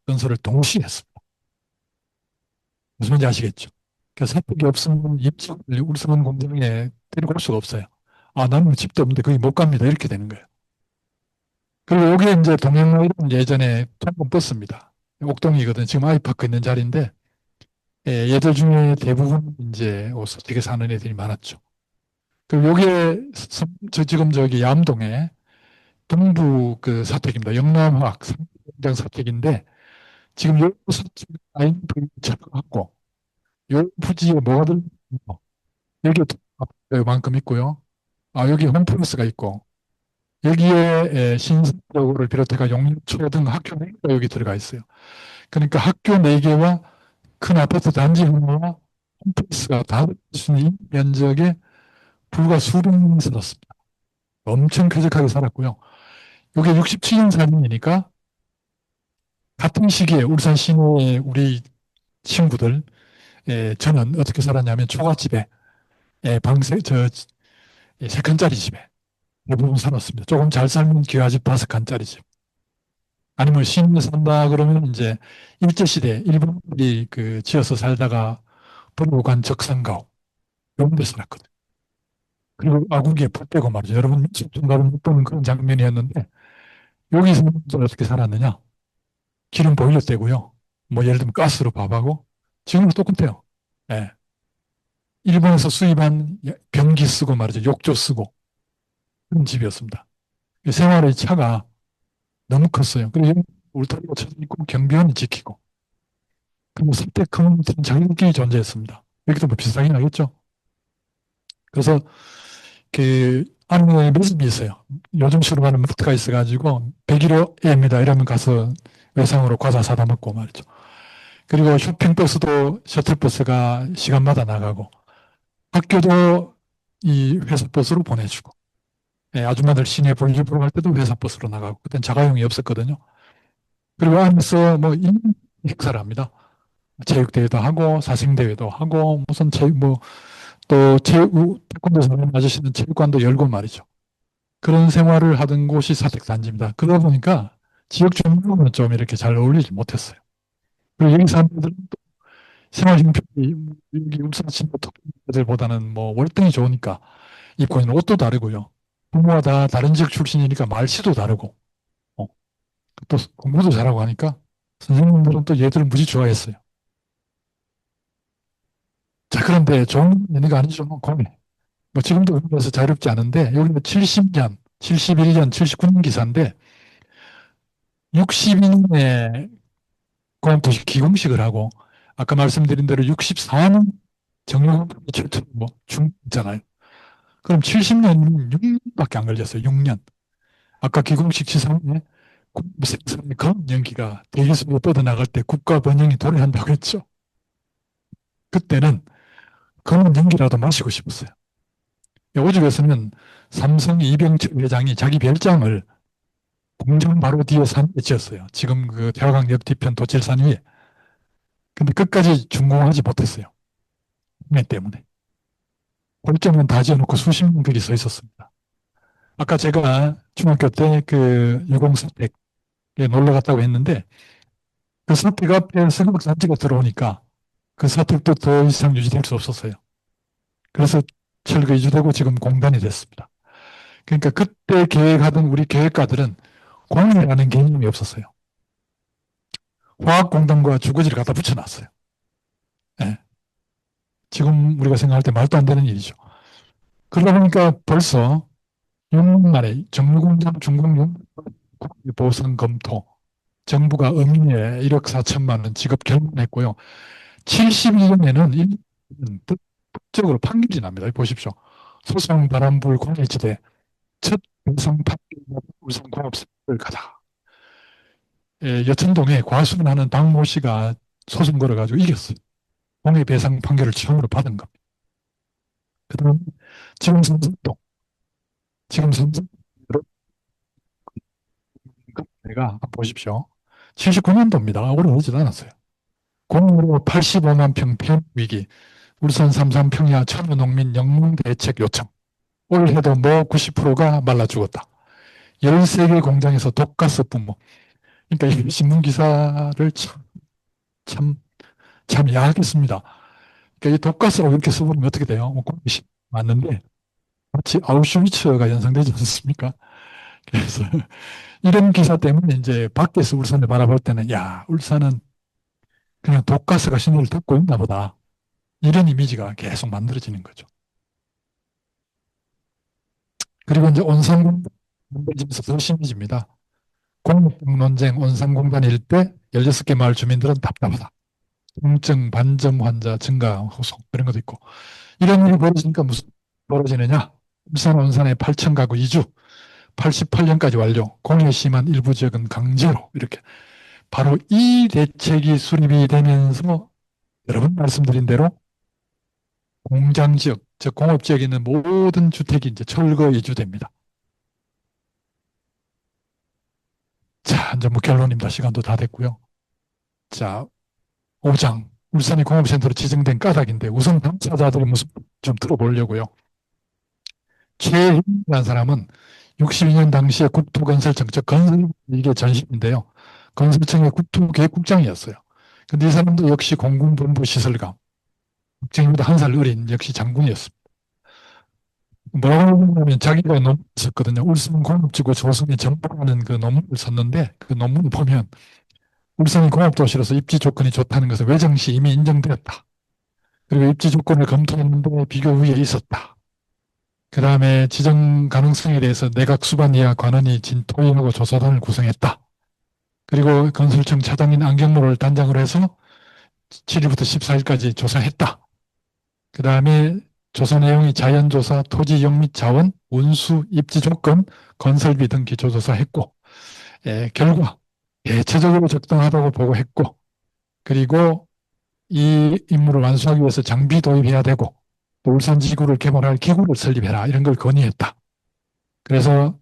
건설을 동시에 했습니다. 무슨 말인지 아시겠죠? 그래서 사택이 없으면 임직을 울산 공장에 데리고 올 수가 없어요. 나는 집도 없는데 거기 못 갑니다. 이렇게 되는 거예요. 그리고 여기에 이제 동행로는 예전에 통근 버스입니다. 옥동이거든요. 지금 아이파크 있는 자리인데 얘들 중에 대부분 이제 어떻게 사는 애들이 많았죠. 그리고 여기에 지금 저기 ям동에 동부 그 사택입니다. 영남화학 상장 사택인데 지금 요 사택 라인 착하고 요 부지에 뭐가 들어 여기 만큼 있고요. 여기 홈플러스가 있고 여기에 신사역을 비롯해가 용인초 등 학교 4개가 여기 들어가 있어요. 그러니까 학교 4개와 큰 아파트 단지 하나와 홈플러스가 다 들어있는 이 면적에 불과 수백명이 살았습니다. 엄청 쾌적하게 살았고요. 이게 67년 사진이니까 같은 시기에 울산 시내의 우리 친구들, 저는 어떻게 살았냐면 초가집에, 방세, 세 칸짜리 집에 대부분 살았습니다. 조금 잘 살면 기와집 5칸짜리 집. 아니면 시내에 산다 그러면 이제 일제시대 일본들이 그 지어서 살다가 버리고 간 적산가옥 이런 데 살았거든요. 그리고 아궁이에 불 빼고 말이죠. 여러분 좀 가면 못 보는 그런 장면이었는데 여기서 어떻게 살았느냐? 기름 보일러 떼고요. 뭐 예를 들면 가스로 밥하고 지금도 똑같아요. 예. 일본에서 수입한 변기 쓰고 말이죠. 욕조 쓰고 그런 집이었습니다. 생활의 차가 너무 컸어요. 그리고 울타리가 쳐져 있고 경비원이 지키고 그리고 선택은 자기들끼리 존재했습니다. 여기도 뭐 비슷하긴 하겠죠. 그래서 그 안에 매점이 있어요. 요즘 식으로 하는 마트가 있어가지고 101호입니다. 이러면 가서 외상으로 과자 사다 먹고 말이죠. 그리고 쇼핑버스도 셔틀버스가 시간마다 나가고 학교도 이 회사버스로 보내주고 아줌마들 시내 볼일 보러 갈 때도 회사버스로 나가고 그땐 자가용이 없었거든요. 그리고 안에서 뭐 인문 행사를 합니다. 체육대회도 하고 사생대회도 하고 무슨 또 태권도 사는 아저씨는 체육관도 열고 말이죠. 그런 생활을 하던 곳이 사택단지입니다. 그러다 보니까 지역 주민하고는 좀 이렇게 잘 어울리지 못했어요. 그리고 여기 사는 분들은 생활 형편이 여기 울산 친구들보다는 뭐 월등히 좋으니까 입고 있는 옷도 다르고요. 부모가 다 다른 지역 출신이니까 말씨도 다르고 또 공부도 잘하고 하니까 선생님들은 또 얘들을 무지 좋아했어요. 자, 그런데 좋은 얘기가 아니죠. 고민. 뭐 지금도 그래서 자유롭지 않은데 여기는 70년, 71년, 79년 기사인데 62년에 공항도시 기공식을 하고 아까 말씀드린 대로 64년 정유회담이 철저히 뭐 중잖아요. 그럼 70년이면 6년밖에 안 걸렸어요. 6년. 아까 기공식 지상에 생산의 검은 연기가 대기 속에 뻗어나갈 때 국가 번영이 도래한다고 했죠. 그때는 검은 연기라도 마시고 싶었어요. 오죽에서는 삼성 이병철 회장이 자기 별장을 공장 바로 뒤에 산에 지었어요. 지금 그 태화강역 뒤편 도칠산 위에. 근데 끝까지 준공하지 못했어요. 매 때문에. 골조는 다 지어놓고 수십 명들이 서 있었습니다. 아까 제가 중학교 때 그 유공사택에 놀러 갔다고 했는데 그 사택 앞에 석극산지가 들어오니까 그 사택도 더 이상 유지될 수 없었어요. 그래서 철거 이주되고 지금 공단이 됐습니다. 그러니까 그때 계획하던 우리 계획가들은 공이라는 개념이 없었어요. 화학공단과 주거지를 갖다 붙여놨어요. 예. 지금 우리가 생각할 때 말도 안 되는 일이죠. 그러다 보니까 벌써 6년 만에 정유공장 중공용 보상 검토 정부가 어민에 1억 4천만 원 지급 결론했고요. 71년에는 법적으로 판결이 납니다. 보십시오. 소송 바람불 공해지대 첫 배상 판결 울산공업사를 가자. 예, 여천동에 과수하는 박모 씨가 소송 걸어가지고 이겼어요. 공해배상 판결을 처음으로 받은 겁니다. 그 다음 지금 삼성동 지금 삼성동 내가 한번 보십시오. 79년도입니다. 오래 오지도 않았어요. 공으로 85만 평 폐위기, 울산 삼산 평야 천여농민 영농 대책 요청. 올해도 뭐 90%가 말라 죽었다. 13개 공장에서 독가스 분모. 그러니까 이 신문 기사를 참, 참 야하게 씁니다. 그러니까 이 독가스라고 이렇게 써버리면 어떻게 돼요? 뭐 맞는데 마치 아우슈비츠가 연상되지 않습니까? 그래서 이런 기사 때문에 이제 밖에서 울산을 바라볼 때는 야, 울산은 그냥 독가스가 신호를 듣고 있나 보다. 이런 이미지가 계속 만들어지는 거죠. 그리고 이제 온산공단 만들어지면서 더 심해집니다. 공무병 논쟁 온산공단 일대 16개 마을 주민들은 답답하다. 통증, 반점 환자 증가 호소 그런 것도 있고. 이런 일이 벌어지니까 무슨 벌어지느냐? 울산 온산의 8천 가구 이주 88년까지 완료. 공해 심한 일부 지역은 강제로 이렇게 바로 이 대책이 수립이 되면서 여러 번 말씀드린 대로 공장 지역, 즉 공업 지역에 있는 모든 주택이 이제 철거 이주됩니다. 자, 이제 뭐 결론입니다. 시간도 다 됐고요. 자, 5장. 울산이 공업센터로 지정된 까닭인데 우선 당사자들의 모습 좀 들어보려고요. 최희라는 사람은 62년 당시에 국토건설청, 즉 건설 이게 전신인데요. 건설청의 국토계획국장이었어요. 근데 이 사람도 역시 공군본부 시설감, 국정보다 한 살 어린 역시 장군이었습니다. 뭐라고 하냐면 자기가 논문을 썼거든요. 울산 공업지구 조성의 정보라는 그 논문을 썼는데 그 논문을 보면 울산이 공업도시로서 입지 조건이 좋다는 것은 외정시 이미 인정되었다. 그리고 입지 조건을 검토했는데 비교 위에 있었다. 그 다음에 지정 가능성에 대해서 내각 수반 이하 관원이 진토의하고 조사단을 구성했다. 그리고 건설청 차장인 안경로를 단장으로 해서 7일부터 14일까지 조사했다. 그 다음에 조사 내용이 자연조사, 토지용 및 자원, 운수, 입지 조건, 건설비 등 기초조사했고, 결과 대체적으로 적당하다고 보고했고, 그리고 이 임무를 완수하기 위해서 장비 도입해야 되고, 또 울산지구를 개발할 기구를 설립해라 이런 걸 건의했다. 그래서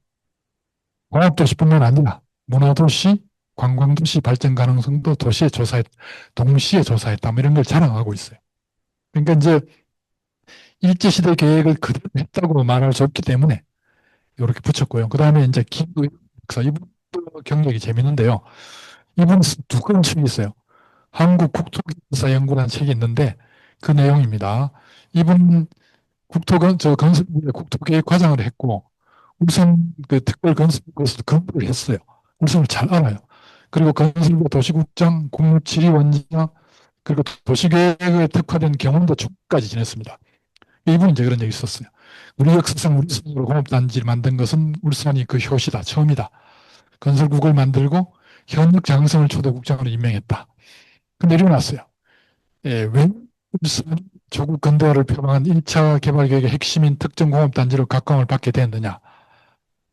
공업도시뿐만 아니라 문화도시, 관광도시 발전 가능성도 동시에 조사했다. 뭐 이런 걸 자랑하고 있어요. 그러니까 이제 일제시대 계획을 그대로 했다고 말할 수 없기 때문에 이렇게 붙였고요. 그 다음에 이제 김의사 이분 경력이 재밌는데요. 이분 두 권의 책이 있어요. 한국 국토기사 연구라는 책이 있는데 그 내용입니다. 이분 건설부의 국토계획 과장을 했고 울산 그 특별건설부에서 근무를 했어요. 울산을 잘 알아요. 그리고 건설부 도시국장, 국무지리 원장, 그리고 도시계획에 특화된 경험도 총까지 지냈습니다. 이분이 이제 그런 얘기 있었어요. 우리 역사상 우리 손으로 공업단지를 만든 것은 울산이 그 효시다, 처음이다. 건설국을 만들고 현역 장성을 초대국장으로 임명했다. 근데 일어났어요. 왜 울산 조국 근대화를 표방한 1차 개발 계획의 핵심인 특정 공업단지로 각광을 받게 됐느냐.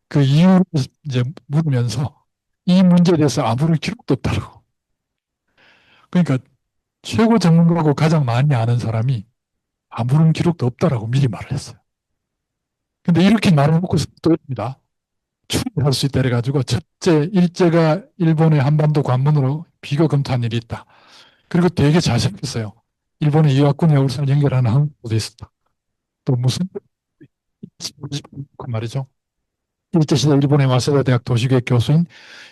그 이유를 이제 물으면서 이 문제에 대해서 아무런 기록도 없다고. 그러니까 최고 전문가고 가장 많이 아는 사람이 아무런 기록도 없다라고 미리 말을 했어요. 근데 이렇게 말해놓고서 또 입니다. 추리할 수 있다 해가지고 첫째, 일제가 일본의 한반도 관문으로 비교 검토한 일이 있다. 그리고 되게 자세했어요. 일본의 이와군의 울산을 연결하는 항로도 있었다. 또 무슨 그 말이죠. 일제시대 일본의 와세다 대학 도시계획 교수인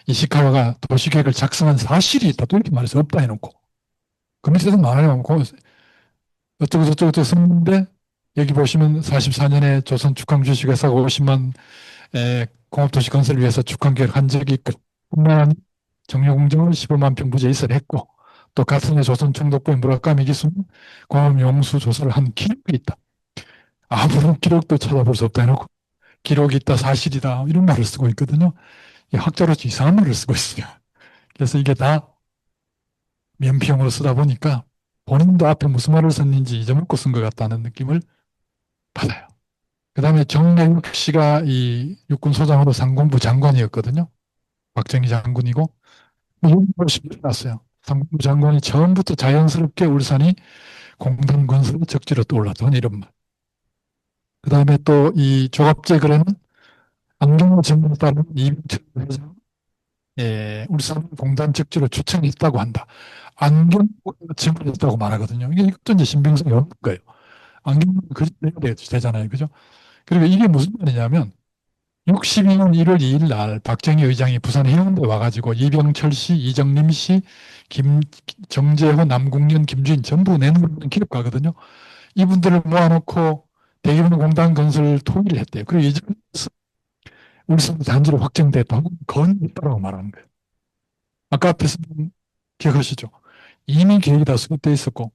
이시카와가 도시계획을 작성한 사실이 있다. 또 이렇게 말해서 없다 해놓고. 그 밑에도 말하려고 어쩌고 저쩌고 썼는데 여기 보시면 44년에 조선 축항 주식회사가 50만 공업도시 건설을 위해서 축항 계획을 한 적이 있고 뿐만 아니라 정유공장을 15만 평 부지에 있었고 또 같은 해 조선 총독부의 무라카미 기수는 공업 용수 조사를 한 기록이 있다. 아무런 기록도 찾아볼 수 없다 해놓고 기록이 있다, 사실이다 이런 말을 쓰고 있거든요. 학자로서 이상한 말을 쓰고 있어요. 그래서 이게 다 면피용으로 쓰다 보니까 본인도 앞에 무슨 말을 썼는지 잊어먹고 쓴 것 같다는 느낌을 받아요. 그 다음에 정래욱 씨가 이 육군소장으로 상공부 장관이었거든요. 박정희 장군이고, 이걸 났어요. 상공부 장관이 처음부터 자연스럽게 울산이 공단 건설의 적지로 떠올랐던 이런 말. 그 다음에 또 이 조갑제 글에는 안경호 증언에 따르면 이병철 회장, 울산 공단 적지로 추천했다고 한다. 안경호 증언했다고 말하거든요. 이것도 이제 신빙성이 없는 거예요. 안경호 그래야 되잖아요. 그죠? 그리고 이게 무슨 말이냐면 62년 1월 2일 날 박정희 의장이 부산 해운대 와가지고 이병철 씨, 이정림 씨, 정재호, 남궁년, 김주인 전부 내는 기록가거든요. 이분들을 모아놓고 대규모 공단 건설 토의를 했대요. 그리고 이제 울산 단지로 확정됐다고 건했다고 말하는 거예요. 아까 앞에서 기억하시죠? 이미 계획이 다 수립돼 있었고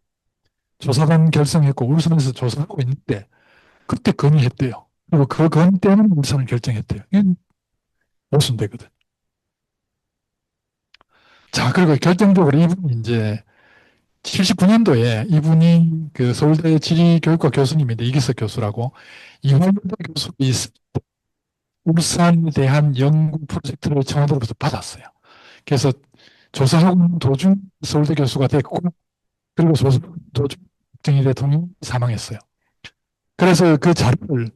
조사단 결성했고 울산에서 조사하고 있는데 그때 건의했대요. 그리고 그 건의 때문에 울산을 결정했대요. 이건 모순되거든. 자, 그리고 결정적으로 이분이 이제 79년도에 이분이 그 서울대 지리교육과 교수님인데 이기석 교수라고 이화여대 교수 울산에 대한 연구 프로젝트를 청와대로부터 받았어요. 그래서 조사하고 있는 도중 서울대 교수가 됐고 그리고 조사 도중 박정희 대통령이 사망했어요. 그래서 그 자료를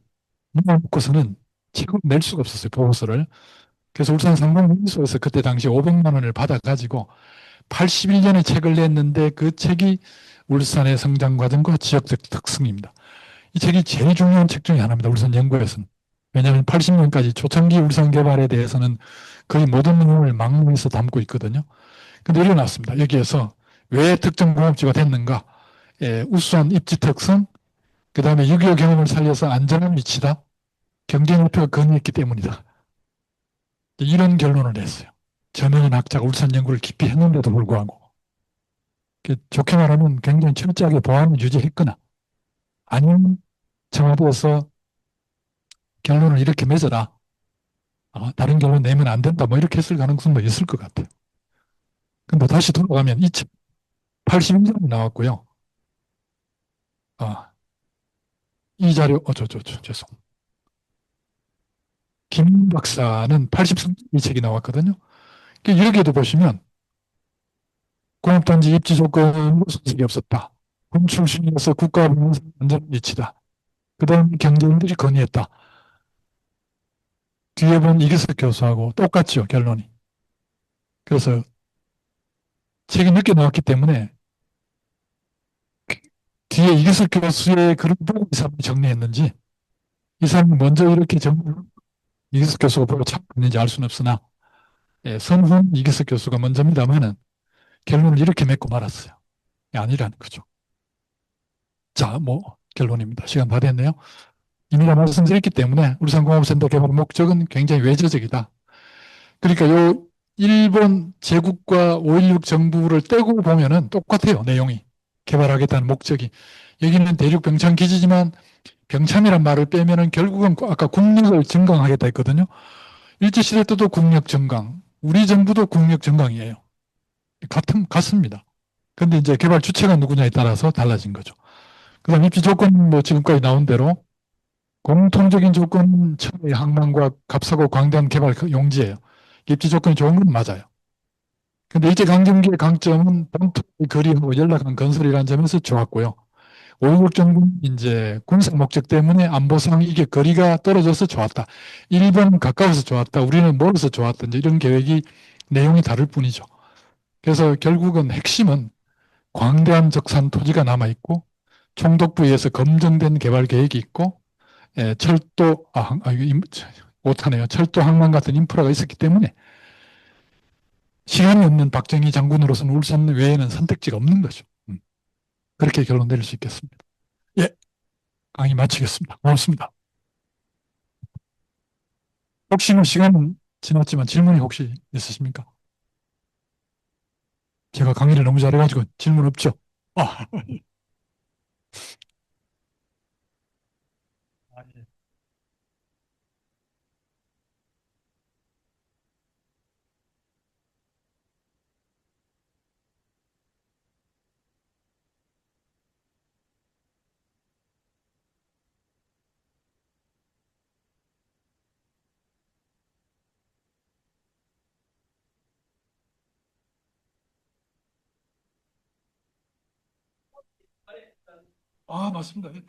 모아놓고서는 책을 낼 수가 없었어요. 보고서를. 그래서 울산 상공민수에서 그때 당시 500만 원을 받아가지고 81년에 책을 냈는데 그 책이 울산의 성장 과정과 지역적 특성입니다. 이 책이 제일 중요한 책 중에 하나입니다. 울산 연구에서는. 왜냐하면 80년까지 초창기 울산 개발에 대해서는 거의 모든 내용을 망라해서 담고 있거든요. 근데 이렇게 나왔습니다. 여기에서 왜 특정 공업지가 됐는가? 우수한 입지 특성, 그 다음에 6.25 경험을 살려서 안전한 위치다. 경제 목표가 건의했기 때문이다. 이런 결론을 냈어요. 저명한 학자가 울산 연구를 깊이 했는데도 불구하고 좋게 말하면 굉장히 철저하게 보안을 유지했거나 아니면 청와대에서 결론을 이렇게 맺어라. 다른 결론 내면 안 된다. 뭐 이렇게 했을 가능성도 있을 것 같아요. 근데 다시 돌아가면 2081년이 나왔고요. 이 자료, 죄송. 김 박사는 83이 책이 나왔거든요. 여기에도 보시면 공업단지 입지 조건으로 손색이 없었다. 군출신이어서 국가 안전 위치다. 그 다음 경제인들이 건의했다. 뒤에 본 이기석 교수하고 똑같죠, 결론이. 그래서 책이 늦게 나왔기 때문에 뒤에 이기석 교수의 글을 보고 이 사람이 정리했는지 이 사람이 먼저 이렇게 이기석 교수가 보고 참았는지 알 수는 없으나 선후는 이기석 교수가 먼저입니다만은 결론을 이렇게 맺고 말았어요. 아니라는 거죠. 자, 뭐 결론입니다. 시간 다 됐네요. 이미 다 말씀드렸기 때문에 울산공업센터 개발 목적은 굉장히 외저적이다. 그러니까 요 일본 제국과 5.16 정부를 떼고 보면은 똑같아요. 내용이. 개발하겠다는 목적이. 여기는 대륙 병참 기지지만 병참이란 말을 빼면은 결국은 아까 국력을 증강하겠다 했거든요. 일제시대 때도 국력 증강, 우리 정부도 국력 증강이에요. 같습니다. 근데 이제 개발 주체가 누구냐에 따라서 달라진 거죠. 그 다음 입지 조건 뭐 지금까지 나온 대로 공통적인 조건은 처음에 항만과 값하고 광대한 개발 용지예요. 입지 조건이 좋은 건 맞아요. 근데 일제강점기의 강점은 본토의 거리하고 연락한 건설이라는 점에서 좋았고요. 5.16 정부는 이제 군사 목적 때문에 안보상 이게 거리가 떨어져서 좋았다. 일본은 가까워서 좋았다. 우리는 멀어서 좋았다. 이제 이런 계획이 내용이 다를 뿐이죠. 그래서 결국은 핵심은 광대한 적산 토지가 남아있고 총독부에서 검증된 개발 계획이 있고 철도, 이거 못하네요. 철도 항만 같은 인프라가 있었기 때문에 시간이 없는 박정희 장군으로서는 울산 외에는 선택지가 없는 거죠. 그렇게 결론 내릴 수 있겠습니다. 예, 강의 마치겠습니다. 고맙습니다. 혹시 뭐 시간은 지났지만 질문이 혹시 있으십니까? 제가 강의를 너무 잘해가지고 질문 없죠? 아, 예. 맞습니다. 예.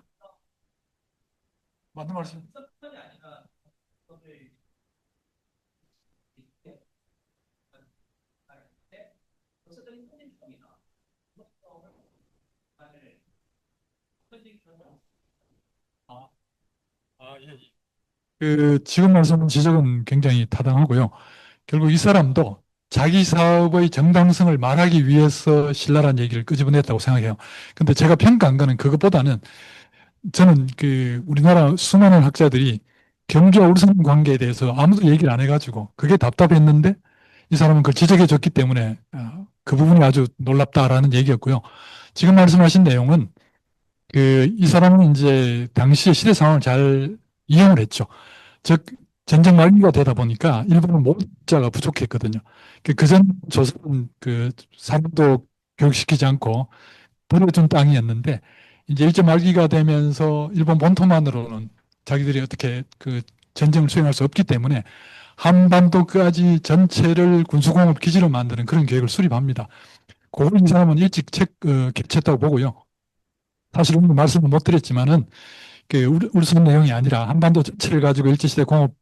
맞는 말씀. 아, 예. 지금 말씀하신 지적은 굉장히 타당하고요. 결국 이 사람도 자기 사업의 정당성을 말하기 위해서 신랄한 얘기를 끄집어냈다고 생각해요. 근데 제가 평가한 거는 그것보다는 저는 우리나라 수많은 학자들이 경주와 울산 관계에 대해서 아무도 얘기를 안 해가지고 그게 답답했는데 이 사람은 그걸 지적해 줬기 때문에 그 부분이 아주 놀랍다라는 얘기였고요. 지금 말씀하신 내용은 이 사람은 이제 당시의 시대 상황을 잘 이용을 했죠. 즉 전쟁 말기가 되다 보니까 일본은 모자가 부족했거든요. 그전 조선은 사람도 교육시키지 않고 버려준 땅이었는데 이제 일제 말기가 되면서 일본 본토만으로는 자기들이 어떻게 전쟁을 수행할 수 없기 때문에 한반도까지 전체를 군수공업 기지로 만드는 그런 계획을 수립합니다. 그걸 이 사람은 일찍 개최했다고 보고요. 사실 오늘 말씀을 못 드렸지만은 울산 내용이 아니라 한반도 전체를 가지고 일제시대 공업화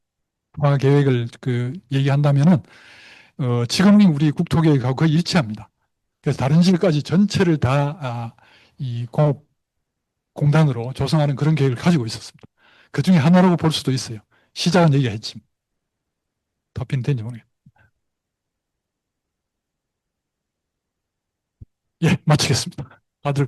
계획을 얘기한다면은 지금의 우리 국토계획하고 거의 일치합니다. 그래서 다른 지역까지 전체를 다 이 공단으로 조성하는 그런 계획을 가지고 있었습니다. 그 중에 하나라고 볼 수도 있어요. 시작은 얘기가 했지만 답변이 된지 모르겠어요. 예, 마치겠습니다. 다들